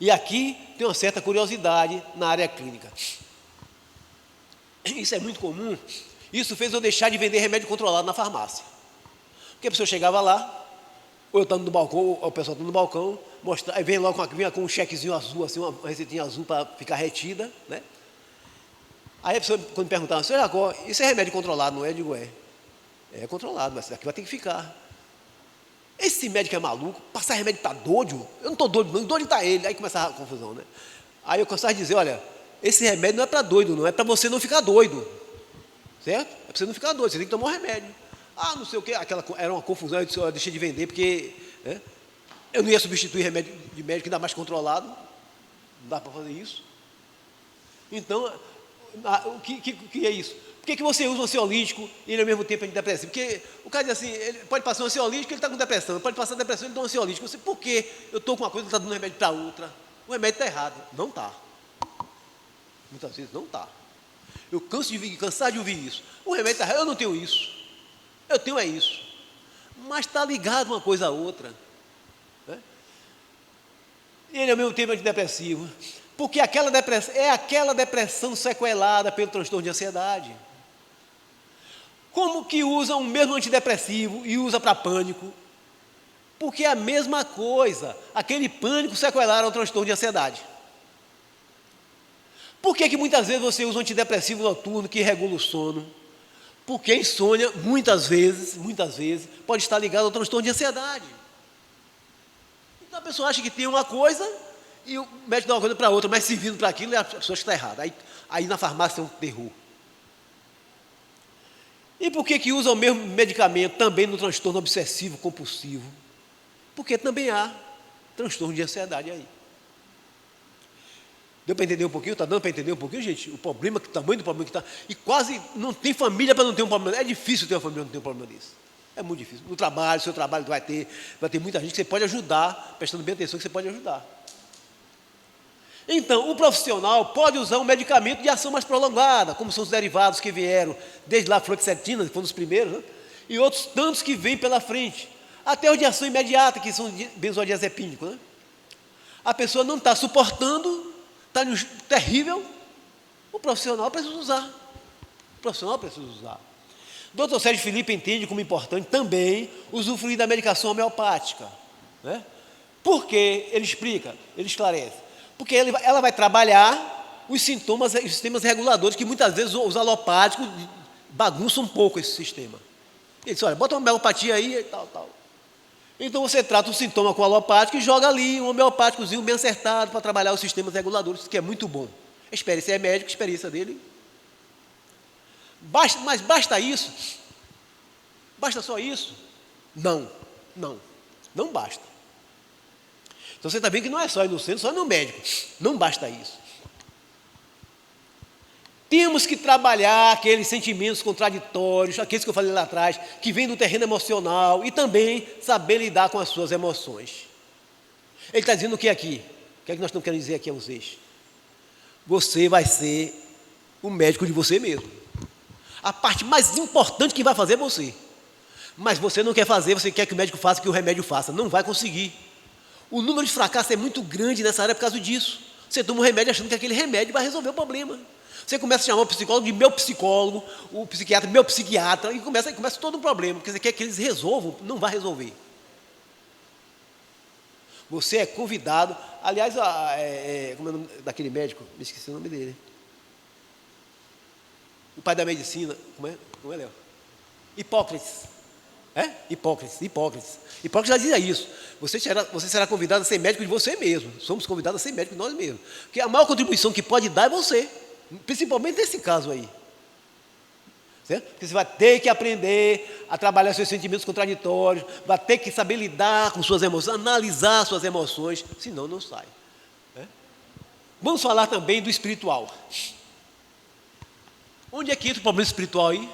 E aqui tem uma certa curiosidade na área clínica. Isso é muito comum. Isso fez eu deixar de vender remédio controlado na farmácia. Porque a pessoa chegava lá, ou eu estando no balcão, ou o pessoal estando no balcão, aí vem logo vinha com um chequezinho azul, assim, uma receitinha azul para ficar retida, né? Aí a pessoa, quando perguntava, senhor Jacó, isso é remédio controlado, não é? Eu digo, é controlado, mas daqui vai ter que ficar. Esse médico é maluco, passar remédio para doido? Eu não estou doido, não, doido está ele. Aí começava a confusão, né? Aí eu começava a dizer, olha, esse remédio não é para doido, não, é para você não ficar doido. Certo? É para você não ficar doido, você tem que tomar um remédio. Ah, não sei o quê, era uma confusão, eu disse, eu deixei de vender, porque eu não ia substituir remédio de médico ainda mais controlado, não dá para fazer isso. Então, o que é isso? Por que você usa um ansiolítico e ele ao mesmo tempo é antidepressivo? Porque o cara diz assim, ele pode passar um ansiolítico, ele está com depressão, pode passar depressão, ele dá um ansiolítico. Você, por que eu estou com uma coisa e está dando um remédio para outra? O remédio está errado. Não está. Muitas vezes não está. Eu cansar de ouvir isso. O remédio está errado, eu não tenho isso. Eu tenho isso. Mas está ligado uma coisa a outra. Né? E ele ao mesmo tempo é antidepressivo. Porque aquela depressão sequelada pelo transtorno de ansiedade. Como que usa o mesmo antidepressivo e usa para pânico? Porque é a mesma coisa. Aquele pânico sequelado ao transtorno de ansiedade. Por que muitas vezes você usa um antidepressivo noturno que regula o sono? Porque a insônia, muitas vezes, pode estar ligada ao transtorno de ansiedade. Então a pessoa acha que tem uma coisa e o médico dá uma coisa para outra, mas servindo para aquilo, a pessoa está errada. Aí na farmácia é um terror. E por que usa o mesmo medicamento também no transtorno obsessivo compulsivo? Porque também há transtorno de ansiedade aí. Deu para entender um pouquinho? Está dando para entender um pouquinho, gente? O tamanho do problema que está. E quase não tem família para não ter um problema. É difícil ter uma família para não ter um problema desse. É muito difícil. No trabalho, seu trabalho vai ter muita gente que você pode ajudar, prestando bem atenção que você pode ajudar. Então, o profissional pode usar um medicamento de ação mais prolongada, como são os derivados que vieram, desde lá a fluoxetina, que foram os primeiros, né? E outros tantos que vêm pela frente, até os de ação imediata, que são benzodiazepínicos, né? A pessoa não está suportando, está terrível, o profissional precisa usar. O profissional precisa usar. Dr. Sérgio Felipe entende como importante também usufruir da medicação homeopática, né? Por quê? Ele explica, ele esclarece. Porque ela vai trabalhar os sintomas, os sistemas reguladores, que muitas vezes os alopáticos bagunçam um pouco esse sistema. Ele diz, olha, bota uma homeopatia aí e tal, tal. Então você trata o sintoma com alopático e joga ali um homeopáticozinho bem acertado para trabalhar os sistemas reguladores, que é muito bom. A experiência é médica, a experiência dele. Mas basta isso? Basta só isso? Não basta. Então você está vendo que não é só ir no centro, só ir no médico. Não basta isso. Temos que trabalhar aqueles sentimentos contraditórios, aqueles que eu falei lá atrás, que vêm do terreno emocional, e também saber lidar com as suas emoções. Ele está dizendo o que aqui? O que é que nós estamos querendo dizer aqui a vocês? Você vai ser o médico de você mesmo. A parte mais importante que vai fazer é você. Mas você não quer fazer, você quer que o médico faça, que o remédio faça. Não vai conseguir. O número de fracassos é muito grande nessa área por causa disso. Você toma um remédio achando que aquele remédio vai resolver o problema. Você começa a chamar o psicólogo de meu psicólogo, o psiquiatra de meu psiquiatra, e começa todo um problema, porque você quer que eles resolvam, não vai resolver. Você é convidado, aliás, como é o nome daquele médico? Me esqueci o nome dele. O pai da medicina, como é, Léo? Hipócrates. Hipócrates. Hipócrates já dizia isso. Você será convidado a ser médico de você mesmo. Somos convidados a ser médico de nós mesmos. Porque a maior contribuição que pode dar é você. Principalmente nesse caso aí. Certo? Porque você vai ter que aprender a trabalhar seus sentimentos contraditórios, vai ter que saber lidar com suas emoções, analisar suas emoções, senão não sai. Vamos falar também do espiritual. Onde é que entra o problema espiritual aí?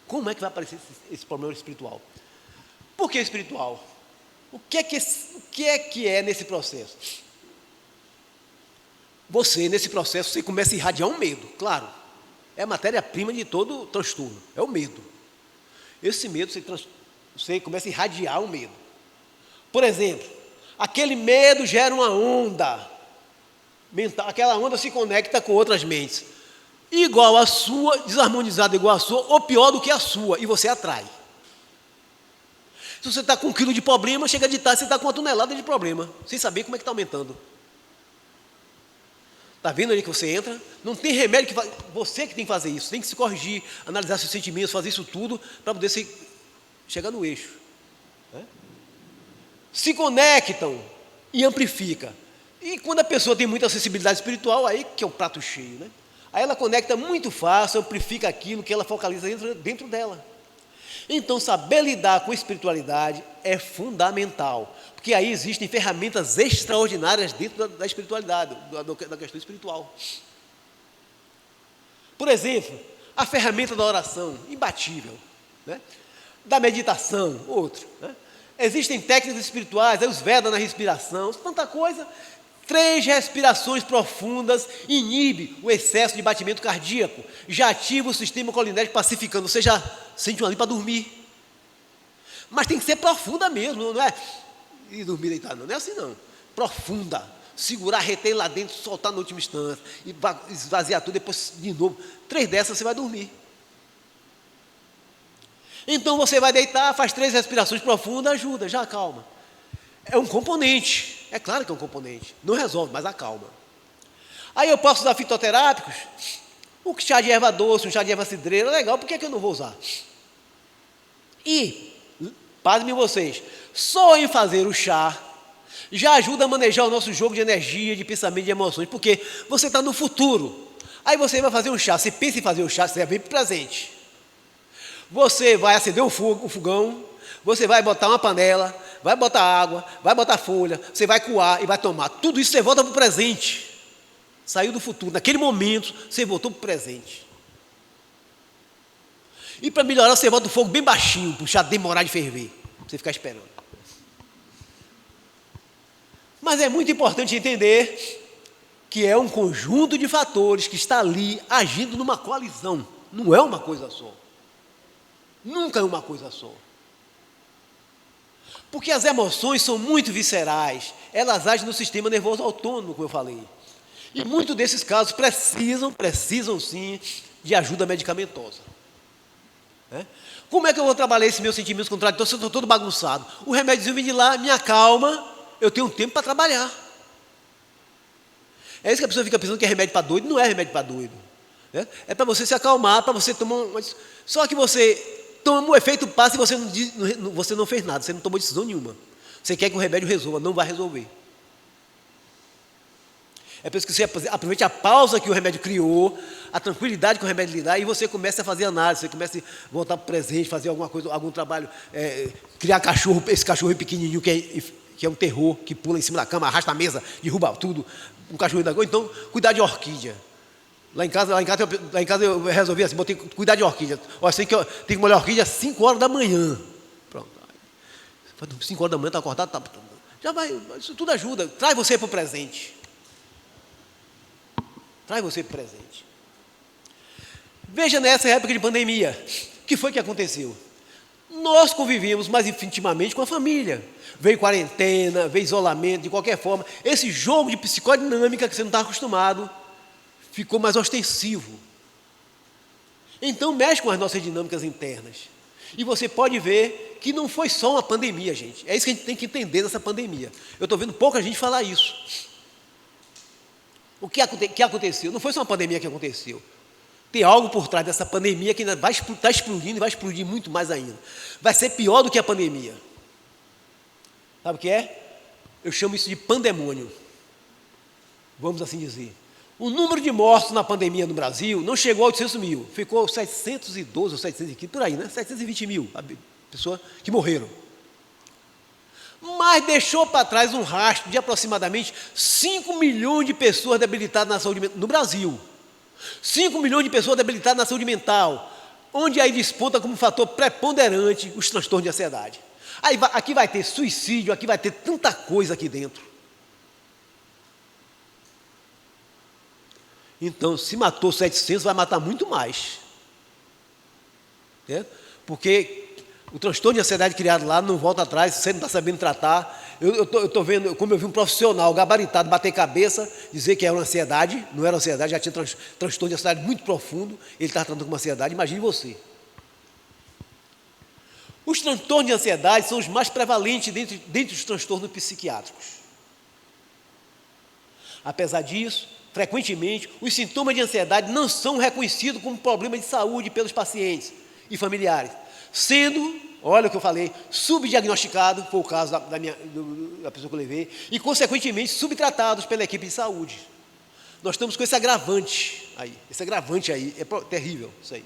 Como é que vai aparecer esse problema espiritual? Por que espiritual? O que é nesse processo? Você, nesse processo, você começa a irradiar um medo, claro. É a matéria-prima de todo transtorno, é o medo. Esse medo, você começa a irradiar um medo. Por exemplo, aquele medo gera uma onda mental, aquela onda se conecta com outras mentes, igual a sua, desarmonizada igual a sua, ou pior do que a sua, e você atrai. Se você está com 1 quilo de problema, chega de tarde, você está com 1 tonelada de problema, sem saber como é que está aumentando. Está vendo ali que você entra? Não tem remédio que faz. Você que tem que fazer isso, tem que se corrigir, analisar seus sentimentos, fazer isso tudo para poder chegar no eixo. Se conectam e amplifica. E quando a pessoa tem muita sensibilidade espiritual, aí que é o prato cheio, né? Aí ela conecta muito fácil, amplifica aquilo que ela focaliza dentro dela. Então, saber lidar com a espiritualidade é fundamental, porque aí existem ferramentas extraordinárias dentro da espiritualidade, da questão espiritual. Por exemplo, a ferramenta da oração, imbatível, né? Da meditação, outro, né? Existem técnicas espirituais, aí os Vedas na respiração, tanta coisa. 3 respirações profundas inibe o excesso de batimento cardíaco, já ativa o sistema colinérgico pacificando, você já sente uma ali para dormir. Mas tem que ser profunda mesmo, não é? E dormir deitado, não é assim não. Profunda, segurar, reter lá dentro, soltar na última instância, e esvaziar tudo, depois de novo. 3 dessas você vai dormir. Então você vai deitar, faz 3 respirações profundas, ajuda, já acalma. É um componente, é claro que é um componente, não resolve, mas acalma. Aí eu posso usar fitoterápicos, um chá de erva doce, um chá de erva cidreira, legal, por que eu não vou usar? E, pasmem vocês, só em fazer o chá, já ajuda a manejar o nosso jogo de energia, de pensamento, de emoções, porque você está no futuro, aí você vai fazer um chá, você pensa em fazer o chá, você é bem presente. Você vai acender o fogão, você vai botar uma panela, vai botar água, vai botar folha, você vai coar e vai tomar. Tudo isso você volta para o presente. Saiu do futuro. Naquele momento, você voltou para o presente. E para melhorar, você bota o fogo bem baixinho, para o chá demorar de ferver. Para você ficar esperando. Mas é muito importante entender que é um conjunto de fatores que está ali agindo numa coalizão. Não é uma coisa só. Nunca é uma coisa só. Porque as emoções são muito viscerais. Elas agem no sistema nervoso autônomo, como eu falei. E muitos desses casos precisam sim de ajuda medicamentosa. Como é que eu vou trabalhar esses meus sentimentos contraditórios se eu estou todo bagunçado? O remédiozinho vem de lá, me acalma, eu tenho tempo para trabalhar. É isso que a pessoa fica pensando que é remédio para doido. Não é remédio para doido. É para você se acalmar, para você tomar... Só que você toma, o efeito passa e você não fez nada, você não tomou decisão nenhuma. Você quer que o remédio resolva, não vai resolver. É por isso que você aproveite a pausa que o remédio criou, a tranquilidade que o remédio lhe dá, e você começa a fazer análise, você começa a voltar para o presente, fazer alguma coisa, algum trabalho, criar cachorro, esse cachorro pequenininho que é um terror, que pula em cima da cama, arrasta a mesa, derruba tudo, um cachorro da coisa. Então, cuidar de orquídea. Lá em casa eu resolvi assim, botei cuidar de orquídea. Olha, tem que molhar a orquídea às 5 horas da manhã. Pronto. 5 horas da manhã, está acordado, já vai, isso tudo ajuda. Traz você para o presente. Traz você para o presente. Veja nessa época de pandemia, o que foi que aconteceu? Nós convivíamos mais intimamente com a família. Veio quarentena, veio isolamento, de qualquer forma. Esse jogo de psicodinâmica que você não está acostumado, ficou mais ostensivo. Então mexe com as nossas dinâmicas internas. E você pode ver que não foi só uma pandemia, gente. É isso que a gente tem que entender dessa pandemia. Eu estou vendo pouca gente falar isso. O que aconteceu? Não foi só uma pandemia que aconteceu. Tem algo por trás dessa pandemia que ainda vai estar explodindo e vai explodir muito mais ainda. Vai ser pior do que a pandemia. Sabe o que é? Eu chamo isso de pandemônio. Vamos assim dizer. O número de mortos na pandemia no Brasil não chegou a 800 mil. Ficou 712 ou 715, por aí, né? 720 mil pessoas que morreram. Mas deixou para trás um rastro de aproximadamente 5 milhões de pessoas debilitadas na saúde mental no Brasil. 5 milhões de pessoas debilitadas na saúde mental, onde aí desponta como fator preponderante os transtornos de ansiedade. Aqui vai ter suicídio, aqui vai ter tanta coisa aqui dentro. Então, se matou 700, vai matar muito mais. Porque o transtorno de ansiedade criado lá não volta atrás, você não está sabendo tratar. Eu estou vendo, como eu vi um profissional gabaritado bater cabeça, dizer que era uma ansiedade, não era ansiedade, já tinha transtorno de ansiedade muito profundo, ele estava tratando com uma ansiedade, imagine você. Os transtornos de ansiedade são os mais prevalentes dentre os transtornos psiquiátricos. Apesar disso, frequentemente, os sintomas de ansiedade não são reconhecidos como problema de saúde pelos pacientes e familiares, sendo, olha o que eu falei, subdiagnosticado, foi o caso da pessoa que eu levei, e consequentemente subtratados pela equipe de saúde. Nós estamos com esse agravante aí, é terrível isso aí.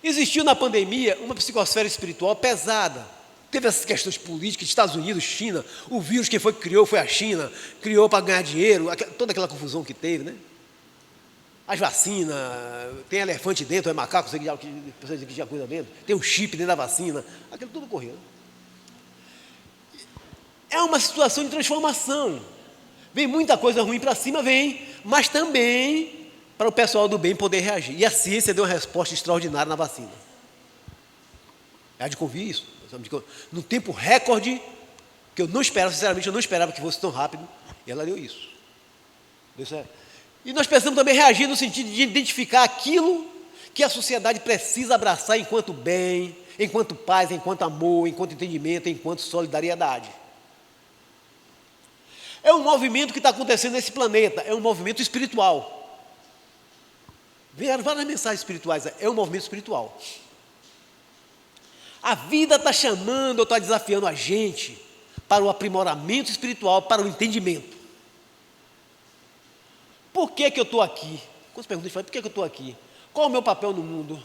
Existiu na pandemia uma psicosfera espiritual pesada. Teve essas questões políticas, Estados Unidos, China, o vírus quem foi que criou foi a China, criou para ganhar dinheiro, toda aquela confusão que teve, né? As vacinas, tem elefante dentro, é macaco, você que tinha coisa dentro, tem um chip dentro da vacina, aquilo tudo correu. É uma situação de transformação. Vem muita coisa ruim para cima, mas também para o pessoal do bem poder reagir. E a ciência deu uma resposta extraordinária na vacina. É de convir isso. No tempo recorde, que eu não esperava, sinceramente, eu não esperava que fosse tão rápido, e ela deu isso. E nós precisamos também reagir no sentido de identificar aquilo que a sociedade precisa abraçar enquanto bem, enquanto paz, enquanto amor, enquanto entendimento, enquanto solidariedade. É um movimento que está acontecendo nesse planeta, é um movimento espiritual. Vieram várias mensagens espirituais, é um movimento espiritual. A vida está chamando, está desafiando a gente para o aprimoramento espiritual, para o entendimento. Por que eu estou aqui? Quantas perguntas fazem? Por que eu estou aqui? Qual é o meu papel no mundo?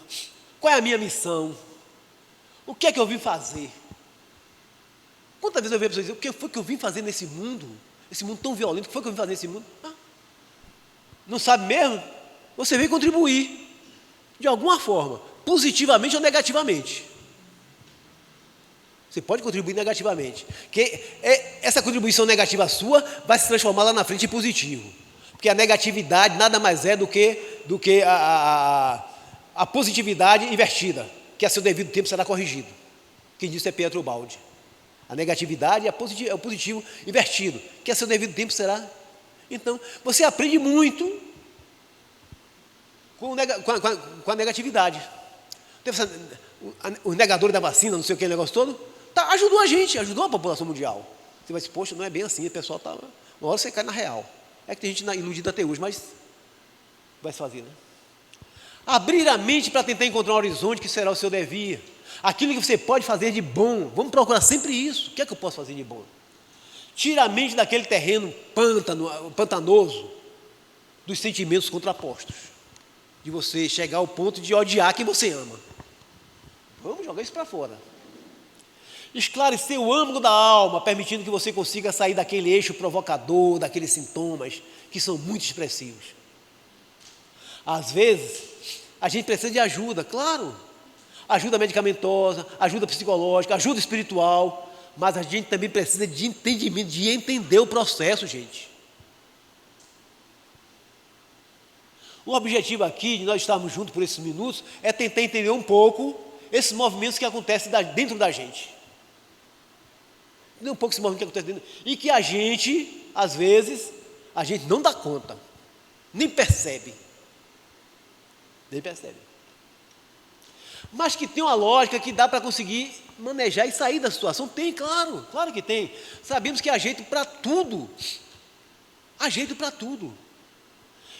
Qual é a minha missão? O que é que eu vim fazer? Quantas vezes eu vejo pessoas dizer, o que foi que eu vim fazer nesse mundo? Esse mundo tão violento, o que foi que eu vim fazer nesse mundo? Não sabe mesmo? Você veio contribuir, de alguma forma, positivamente ou negativamente. Você pode contribuir negativamente. Porque essa contribuição negativa sua vai se transformar lá na frente em positivo. Porque a negatividade nada mais é do que a positividade invertida, que a seu devido tempo será corrigido. Quem disse é Pietro Baldi. A negatividade é o positivo invertido, que a seu devido tempo será. Então, você aprende muito com a negatividade. Os negadores da vacina, não sei o que, negócio todo, ajudou a gente, ajudou a população mundial. Você vai dizer, poxa, não é bem assim, o pessoal está. Uma hora você cai na real. É que tem gente iludida até hoje, mas vai se fazer, né? Abrir a mente para tentar encontrar um horizonte que será o seu devir. Aquilo que você pode fazer de bom. Vamos procurar sempre isso. O que é que eu posso fazer de bom? Tira a mente daquele terreno pantanoso dos sentimentos contrapostos. De você chegar ao ponto de odiar quem você ama. Vamos jogar isso para fora. Esclarecer o âmago da alma, permitindo que você consiga sair daquele eixo provocador, daqueles sintomas que são muito expressivos. Às vezes, a gente precisa de ajuda, claro. Ajuda medicamentosa, ajuda psicológica, ajuda espiritual, mas a gente também precisa de entendimento, de entender o processo, gente. O objetivo aqui, de nós estarmos juntos por esses minutos, é tentar entender um pouco esses movimentos que acontecem dentro da gente. Um pouco esse movimento que acontece dentro. E que a gente, às vezes, a gente não dá conta, nem percebe. Nem percebe. Mas que tem uma lógica que dá para conseguir manejar e sair da situação. Tem, claro, claro que tem. Sabemos que há jeito para tudo. Há jeito para tudo.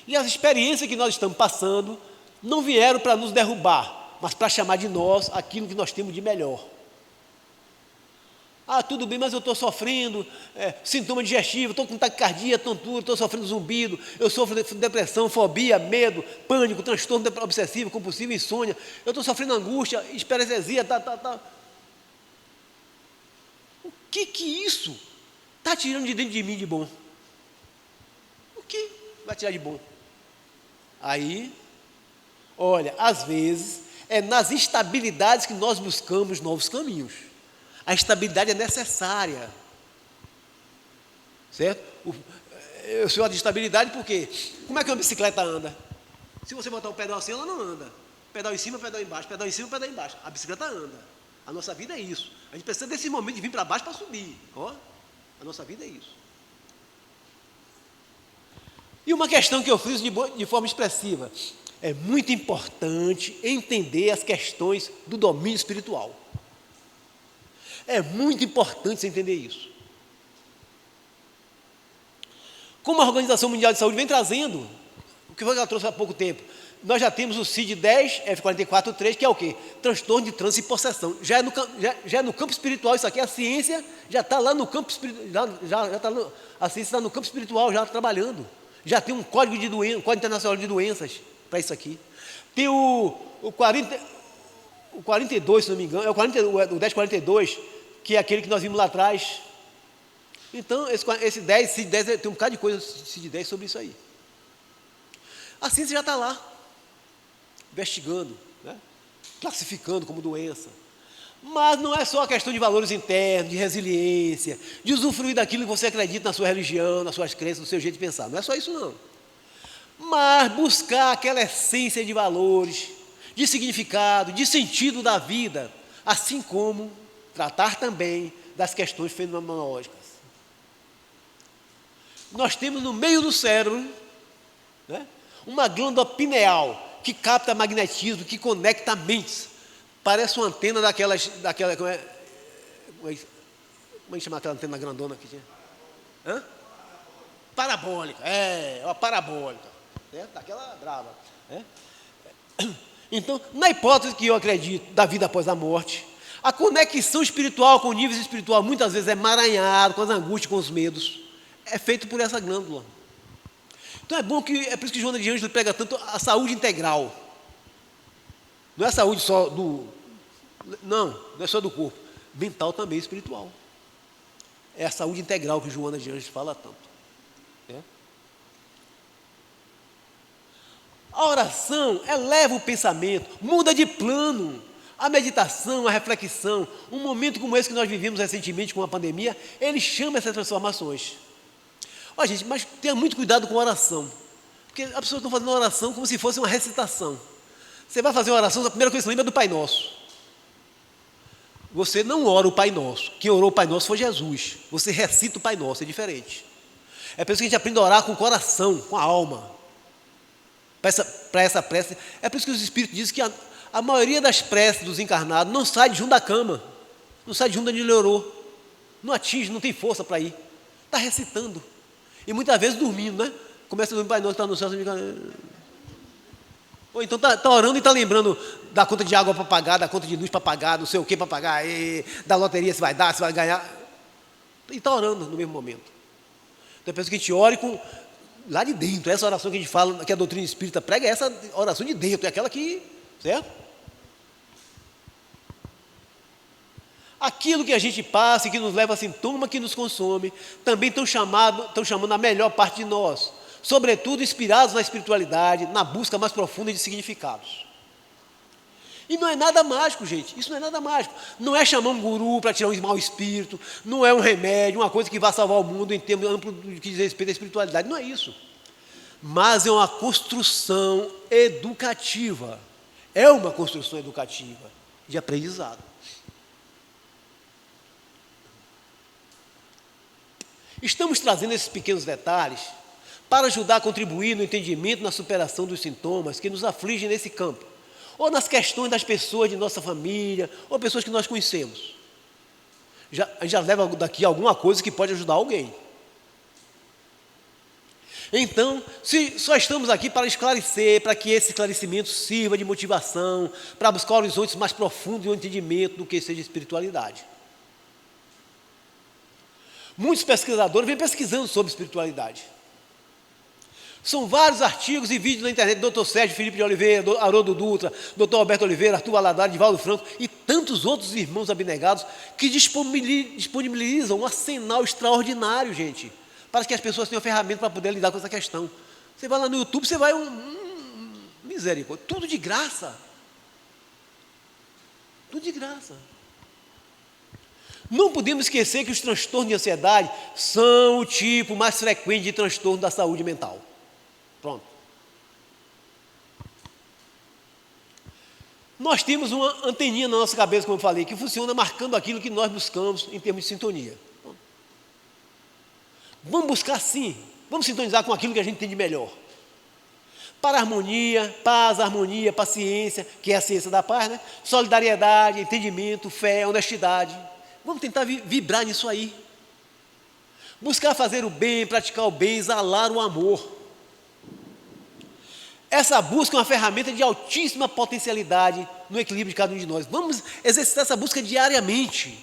E as experiências que nós estamos passando não vieram para nos derrubar, mas para chamar de nós aquilo que nós temos de melhor. Ah, tudo bem, mas eu estou sofrendo sintoma digestivo, estou com taquicardia, tontura, estou sofrendo zumbido, eu sofro de depressão, fobia, medo, pânico, transtorno obsessivo, compulsivo, insônia, eu estou sofrendo angústia, hiperestesia, O que isso está tirando de dentro de mim de bom? O que vai tirar de bom? Aí, olha, às vezes, é nas instabilidades que nós buscamos novos caminhos. A estabilidade é necessária, certo? Eu sou de estabilidade porque, como é que uma bicicleta anda? Se você botar o pedal assim, ela não anda. Pedal em cima, pedal embaixo, pedal em cima, pedal embaixo. A bicicleta anda. A nossa vida é isso. A gente precisa desse momento de vir para baixo para subir. Ó, a nossa vida é isso. E uma questão que eu friso de forma expressiva. É muito importante entender as questões do domínio espiritual. É muito importante você entender isso. Como a Organização Mundial de Saúde vem trazendo, o que foi que ela trouxe há pouco tempo? Nós já temos o CID-10, F44.3, que é o quê? Transtorno de trânsito e possessão. Já é no campo espiritual isso aqui, a ciência já está lá no campo espiritual, a ciência está no campo espiritual já trabalhando. Já tem um código de doença, um código internacional de doenças para isso aqui. Tem o 42, se não me engano, o 1042, que é aquele que nós vimos lá atrás. Então, esse 10, CID-10, tem um bocado de coisa, CID-10 sobre isso aí. A ciência já está lá, investigando, né? Classificando como doença. Mas não é só a questão de valores internos, de resiliência, de usufruir daquilo que você acredita na sua religião, nas suas crenças, no seu jeito de pensar. Não é só isso, não. Mas buscar aquela essência de valores, de significado, de sentido da vida, assim como tratar também das questões fenomenológicas. Nós temos no meio do cérebro, né, uma glândula pineal que capta magnetismo, que conecta mentes. Parece uma antena daquela como é que chama aquela antena grandona que tinha? Hã? Parabólica, uma parabólica, né? Daquela brava. Né? Então, na hipótese que eu acredito da vida após a morte, a conexão espiritual com o nível espiritual muitas vezes é emaranhado com as angústias, com os medos. É feito por essa glândula. Então é por isso que Joana de Ângeles prega tanto a saúde integral. Não é a saúde só não é só do corpo. Mental também, espiritual. É a saúde integral que Joana de Ângeles fala tanto. A oração eleva o pensamento, muda de plano. A meditação, a reflexão, um momento como esse que nós vivemos recentemente com a pandemia, ele chama essas transformações. Ó, gente, mas tenha muito cuidado com a oração, porque as pessoas estão fazendo a oração como se fosse uma recitação. Você vai fazer uma oração, a primeira coisa que você lembra é do Pai Nosso. Você não ora o Pai Nosso. Quem orou o Pai Nosso foi Jesus. Você recita o Pai Nosso, é diferente. É por isso que a gente aprende a orar com o coração, com a alma. Para essa prece. É por isso que os Espíritos dizem que a maioria das preces dos encarnados não sai de junto da cama. Não sai de junto onde ele orou. Não atinge, não tem força para ir. Está recitando. E muitas vezes dormindo, né? Começa a dormir, Pai Nosso, está no céu, você fica... Ou então está orando e está lembrando da conta de água para pagar, da conta de luz para pagar, não sei o que para pagar, da loteria se vai dar, se vai ganhar. E está orando no mesmo momento. Então eu penso que a gente ore com, lá de dentro. Essa oração que a gente fala, que a doutrina espírita prega, é essa oração de dentro, é aquela que, certo? Aquilo que a gente passa e que nos leva a sintoma que nos consome, também estão chamando a melhor parte de nós, sobretudo inspirados na espiritualidade, na busca mais profunda de significados. E não é nada mágico, gente, isso não é nada mágico. Não é chamar um guru para tirar um mau espírito, não é um remédio, uma coisa que vai salvar o mundo em termos amplos do que diz respeito à espiritualidade, não é isso. Mas é uma construção educativa, de aprendizado. Estamos trazendo esses pequenos detalhes para ajudar a contribuir no entendimento, na superação dos sintomas que nos afligem nesse campo, ou nas questões das pessoas de nossa família, ou pessoas que nós conhecemos. A gente já leva daqui alguma coisa que pode ajudar alguém. Então, se só estamos aqui para esclarecer, para que esse esclarecimento sirva de motivação, para buscar horizontes mais profundos e um entendimento do que seja espiritualidade. Muitos pesquisadores vêm pesquisando sobre espiritualidade. São vários artigos e vídeos na internet do Dr. Sérgio Felipe de Oliveira, do Haroldo Dutra, Dr. Alberto Oliveira, Arthur Valadares, Divaldo Franco e tantos outros irmãos abnegados que disponibilizam um arsenal extraordinário, gente, para que as pessoas tenham ferramentas para poder lidar com essa questão. Você vai lá no YouTube, você vai misericórdia, tudo de graça. Tudo de graça. Não podemos esquecer que os transtornos de ansiedade são o tipo mais frequente de transtorno da saúde mental. Pronto. Nós temos uma anteninha na nossa cabeça, como eu falei, que funciona marcando aquilo que nós buscamos em termos de sintonia. Vamos buscar sim, vamos sintonizar com aquilo que a gente tem de melhor. Para a harmonia, paz, harmonia, paciência, que é a ciência da paz, né? Solidariedade, entendimento, fé, honestidade. Vamos tentar vibrar nisso aí. Buscar fazer o bem, praticar o bem, exalar o amor. Essa busca é uma ferramenta de altíssima potencialidade no equilíbrio de cada um de nós. Vamos exercitar essa busca diariamente.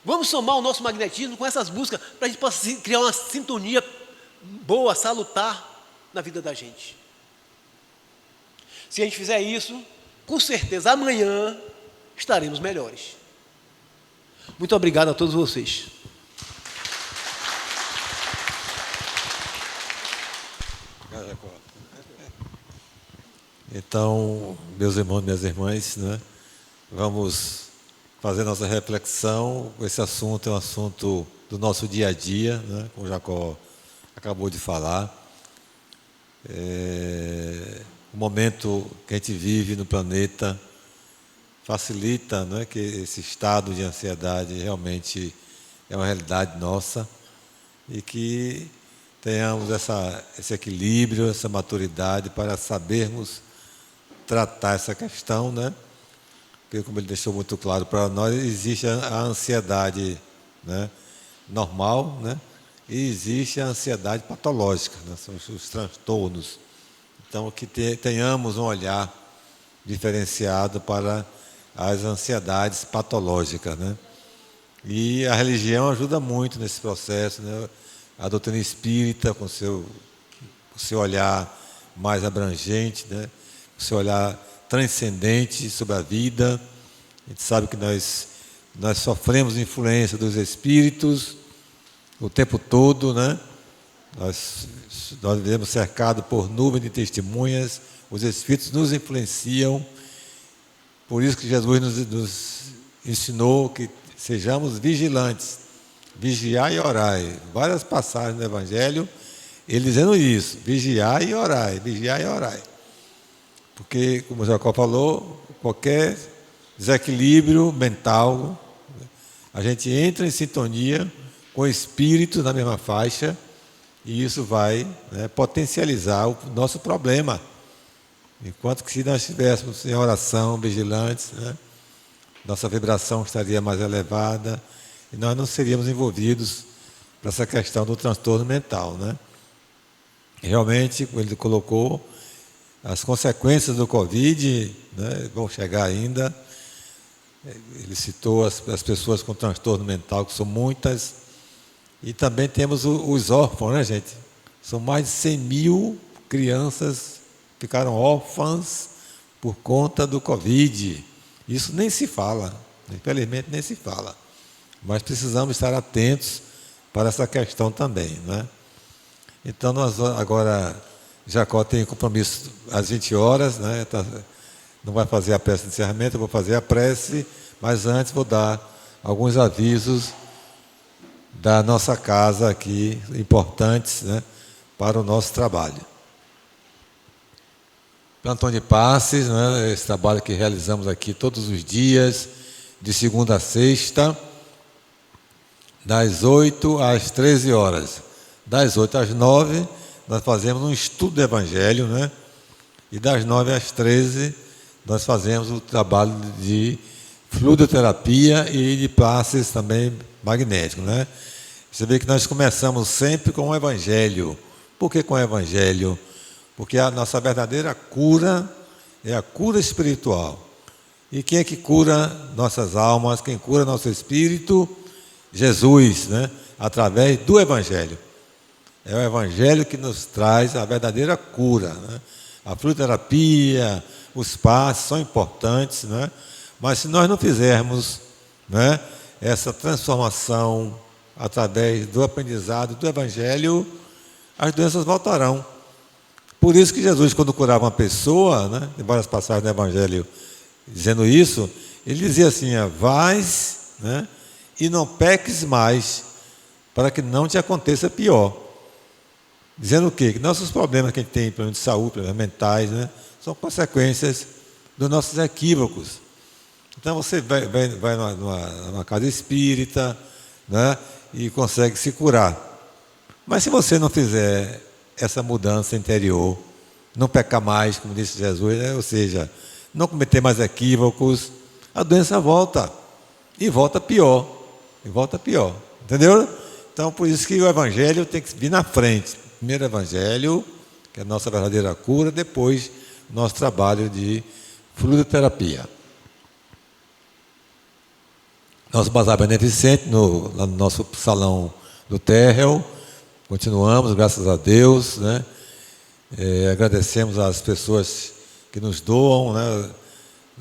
Vamos somar o nosso magnetismo com essas buscas para a gente possa criar uma sintonia boa, salutar na vida da gente. Se a gente fizer isso, com certeza amanhã estaremos melhores. Muito obrigado a todos vocês. Então, meus irmãos e minhas irmãs, né, vamos fazer nossa reflexão. Esse assunto é um assunto do nosso dia a dia, né, como o Jacó acabou de falar. O momento que a gente vive no planeta facilita, né, que esse estado de ansiedade realmente é uma realidade nossa e que tenhamos esse equilíbrio, essa maturidade para sabermos tratar essa questão, né? Porque, como ele deixou muito claro para nós, existe a ansiedade, né, normal, né? E existe a ansiedade patológica, né? São os transtornos. Então, que tenhamos um olhar diferenciado para as ansiedades patológicas, né? E a religião ajuda muito nesse processo, né? A doutrina espírita, com seu olhar mais abrangente, né? O seu olhar transcendente sobre a vida. A gente sabe que nós sofremos influência dos espíritos o tempo todo, né? Nós vivemos cercados por nuvens de testemunhas, os espíritos nos influenciam. Por isso que Jesus nos ensinou que sejamos vigilantes, vigiai e orai. Várias passagens no Evangelho, ele dizendo isso, vigiai e orai, vigiai e orai. Porque, como o Jacó falou, qualquer desequilíbrio mental, a gente entra em sintonia com o espírito na mesma faixa e isso vai, né, potencializar o nosso problema. Enquanto que se nós estivéssemos em oração, vigilantes, né, nossa vibração estaria mais elevada e nós não seríamos envolvidos para essa questão do transtorno mental, né? Realmente, como ele colocou, as consequências do Covid, né, vão chegar ainda. Ele citou as pessoas com transtorno mental, que são muitas, e também temos os órfãos, né, gente? São mais de 100 mil crianças que ficaram órfãs por conta do Covid. Isso nem se fala, infelizmente nem se fala, mas precisamos estar atentos para essa questão também, né? Então, nós agora, Jacó tem compromisso às 20 horas, né? Não vai fazer a prece de encerramento, eu vou fazer a prece, mas antes vou dar alguns avisos da nossa casa aqui, importantes, né, para o nosso trabalho. Plantão de passes, né, esse trabalho que realizamos aqui todos os dias, de segunda a sexta, das 8 às 13 horas. Das 8 às 9, nós fazemos um estudo do Evangelho, né? E das 9 às 13, nós fazemos o trabalho de fluidoterapia e de passes também magnéticos, né? Você vê que nós começamos sempre com o Evangelho. Por que com o Evangelho? Porque a nossa verdadeira cura é a cura espiritual. E quem é que cura nossas almas? Quem cura nosso espírito? Jesus, né? Através do Evangelho. É o Evangelho que nos traz a verdadeira cura, né? A fluidoterapia, os passes são importantes, né? Mas se nós não fizermos, né, essa transformação através do aprendizado do Evangelho, as doenças voltarão. Por isso que Jesus, quando curava uma pessoa, né, em várias passagens do Evangelho dizendo isso, ele dizia assim: vais, né, e não peques mais, para que não te aconteça pior. Dizendo o quê? Que nossos problemas que a gente tem, problemas de saúde, problemas mentais, né, são consequências dos nossos equívocos. Então você vai numa casa espírita, né, e consegue se curar. Mas se você não fizer essa mudança interior, não pecar mais, como disse Jesus, né, ou seja, não cometer mais equívocos, a doença volta. E volta pior. E volta pior. Entendeu? Então, por isso que o Evangelho tem que vir na frente. Primeiro o Evangelho, que é a nossa verdadeira cura, depois o nosso trabalho de fluidoterapia. Nosso bazar beneficente, lá no nosso salão do térreo, continuamos, graças a Deus, né? Agradecemos às pessoas que nos doam, né,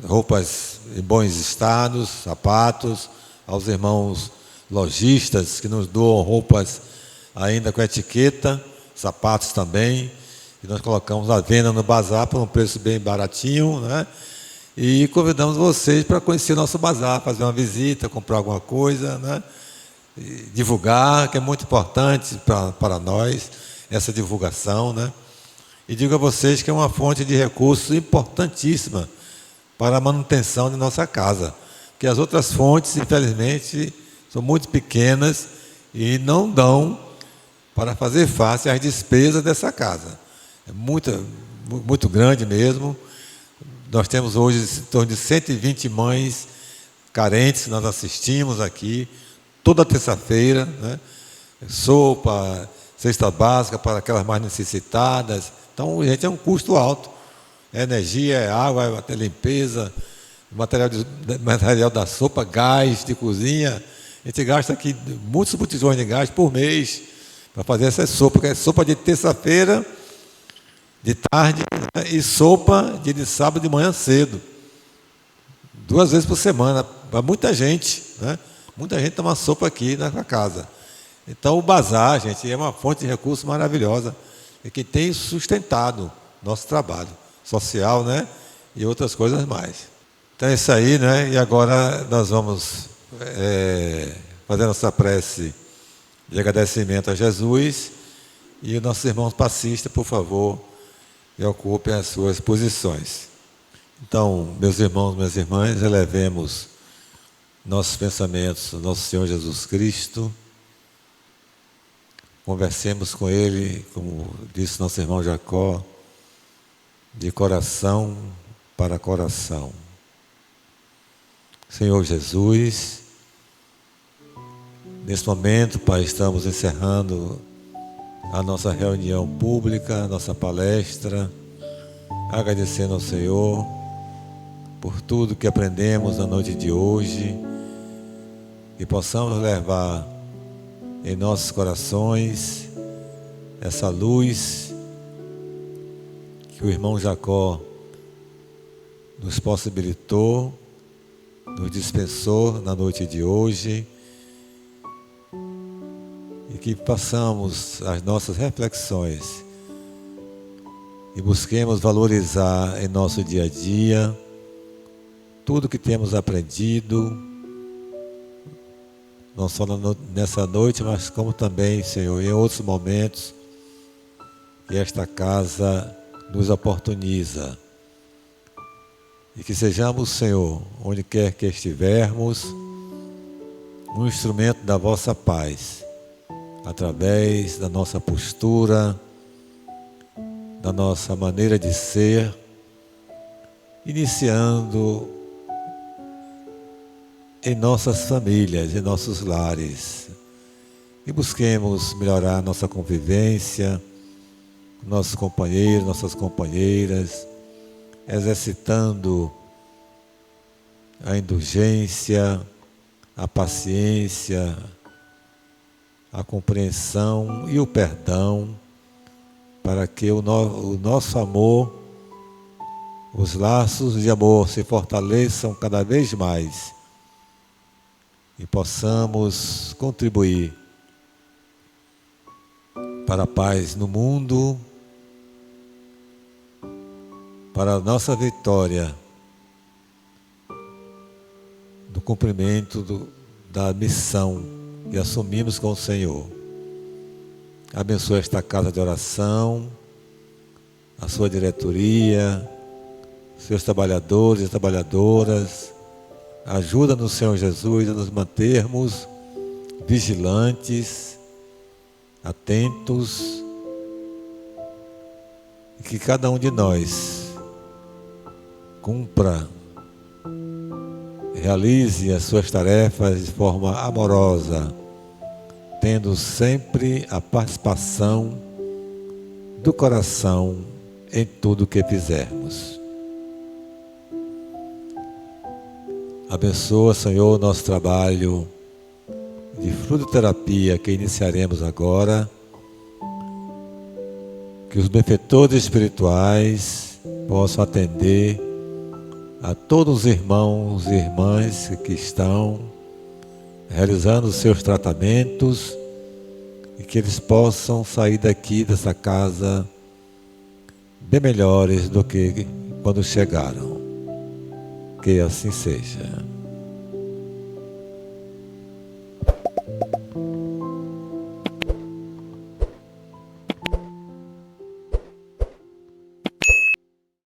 roupas em bons estados, sapatos, aos irmãos lojistas que nos doam roupas ainda com etiqueta, sapatos também, que nós colocamos à venda no bazar por um preço bem baratinho, né? E convidamos vocês para conhecer o nosso bazar, fazer uma visita, comprar alguma coisa, né? E divulgar, que é muito importante para nós, essa divulgação, né? E digo a vocês que é uma fonte de recursos importantíssima para a manutenção de nossa casa, que as outras fontes, infelizmente, são muito pequenas e não dão para fazer face às despesas dessa casa. É muito grande mesmo. Nós temos hoje em torno de 120 mães carentes que nós assistimos aqui, toda terça-feira, né? Sopa, cesta básica para aquelas mais necessitadas. Então, gente, é um custo alto. É energia, é água, é limpeza, material da sopa, gás de cozinha. A gente gasta aqui muitos botijões de gás por mês para fazer essa sopa, que é sopa de terça-feira, de tarde, né, e sopa de sábado de manhã cedo. 2 vezes por semana, para muita gente, né? Muita gente toma sopa aqui na casa. Então o bazar, gente, é uma fonte de recursos maravilhosa e que tem sustentado nosso trabalho. social, né? E outras coisas mais. Então é isso aí, né? E agora nós vamos fazer nossa prece de agradecimento a Jesus. E os nossos irmãos passistas, por favor, ocupem as suas posições. Então, meus irmãos, minhas irmãs, elevemos nossos pensamentos ao nosso Senhor Jesus Cristo. Conversemos com Ele, como disse nosso irmão Jacó, de coração para coração. Senhor Jesus, nesse momento, Pai, estamos encerrando a nossa reunião pública, a nossa palestra, agradecendo ao Senhor por tudo que aprendemos na noite de hoje, que possamos levar em nossos corações essa luz que o irmão Jacó nos possibilitou, nos dispensou na noite de hoje, e que passamos as nossas reflexões e busquemos valorizar em nosso dia a dia tudo que temos aprendido, não só nessa noite, mas como também, Senhor, em outros momentos que esta casa nos oportuniza. E que sejamos, Senhor, onde quer que estivermos, um instrumento da vossa paz, através da nossa postura, da nossa maneira de ser, iniciando em nossas famílias, em nossos lares, e busquemos melhorar nossa convivência, nossos companheiros, nossas companheiras, exercitando a indulgência, a paciência, a compreensão e o perdão, para que o nosso amor, os laços de amor se fortaleçam cada vez mais e possamos contribuir para a paz no mundo, para a nossa vitória no cumprimento da missão que assumimos com o Senhor. Abençoe esta casa de oração, a sua diretoria, seus trabalhadores e trabalhadoras. Ajuda-nos, Senhor Jesus, a nos mantermos vigilantes, atentos, e que cada um de nós cumpra, realize as suas tarefas de forma amorosa, tendo sempre a participação do coração em tudo o que fizermos. Abençoa, Senhor, o nosso trabalho de frutoterapia que iniciaremos agora. Que os benfeitores espirituais possam atender a todos os irmãos e irmãs que estão realizando os seus tratamentos e que eles possam sair daqui, dessa casa, bem melhores do que quando chegaram. Que assim seja.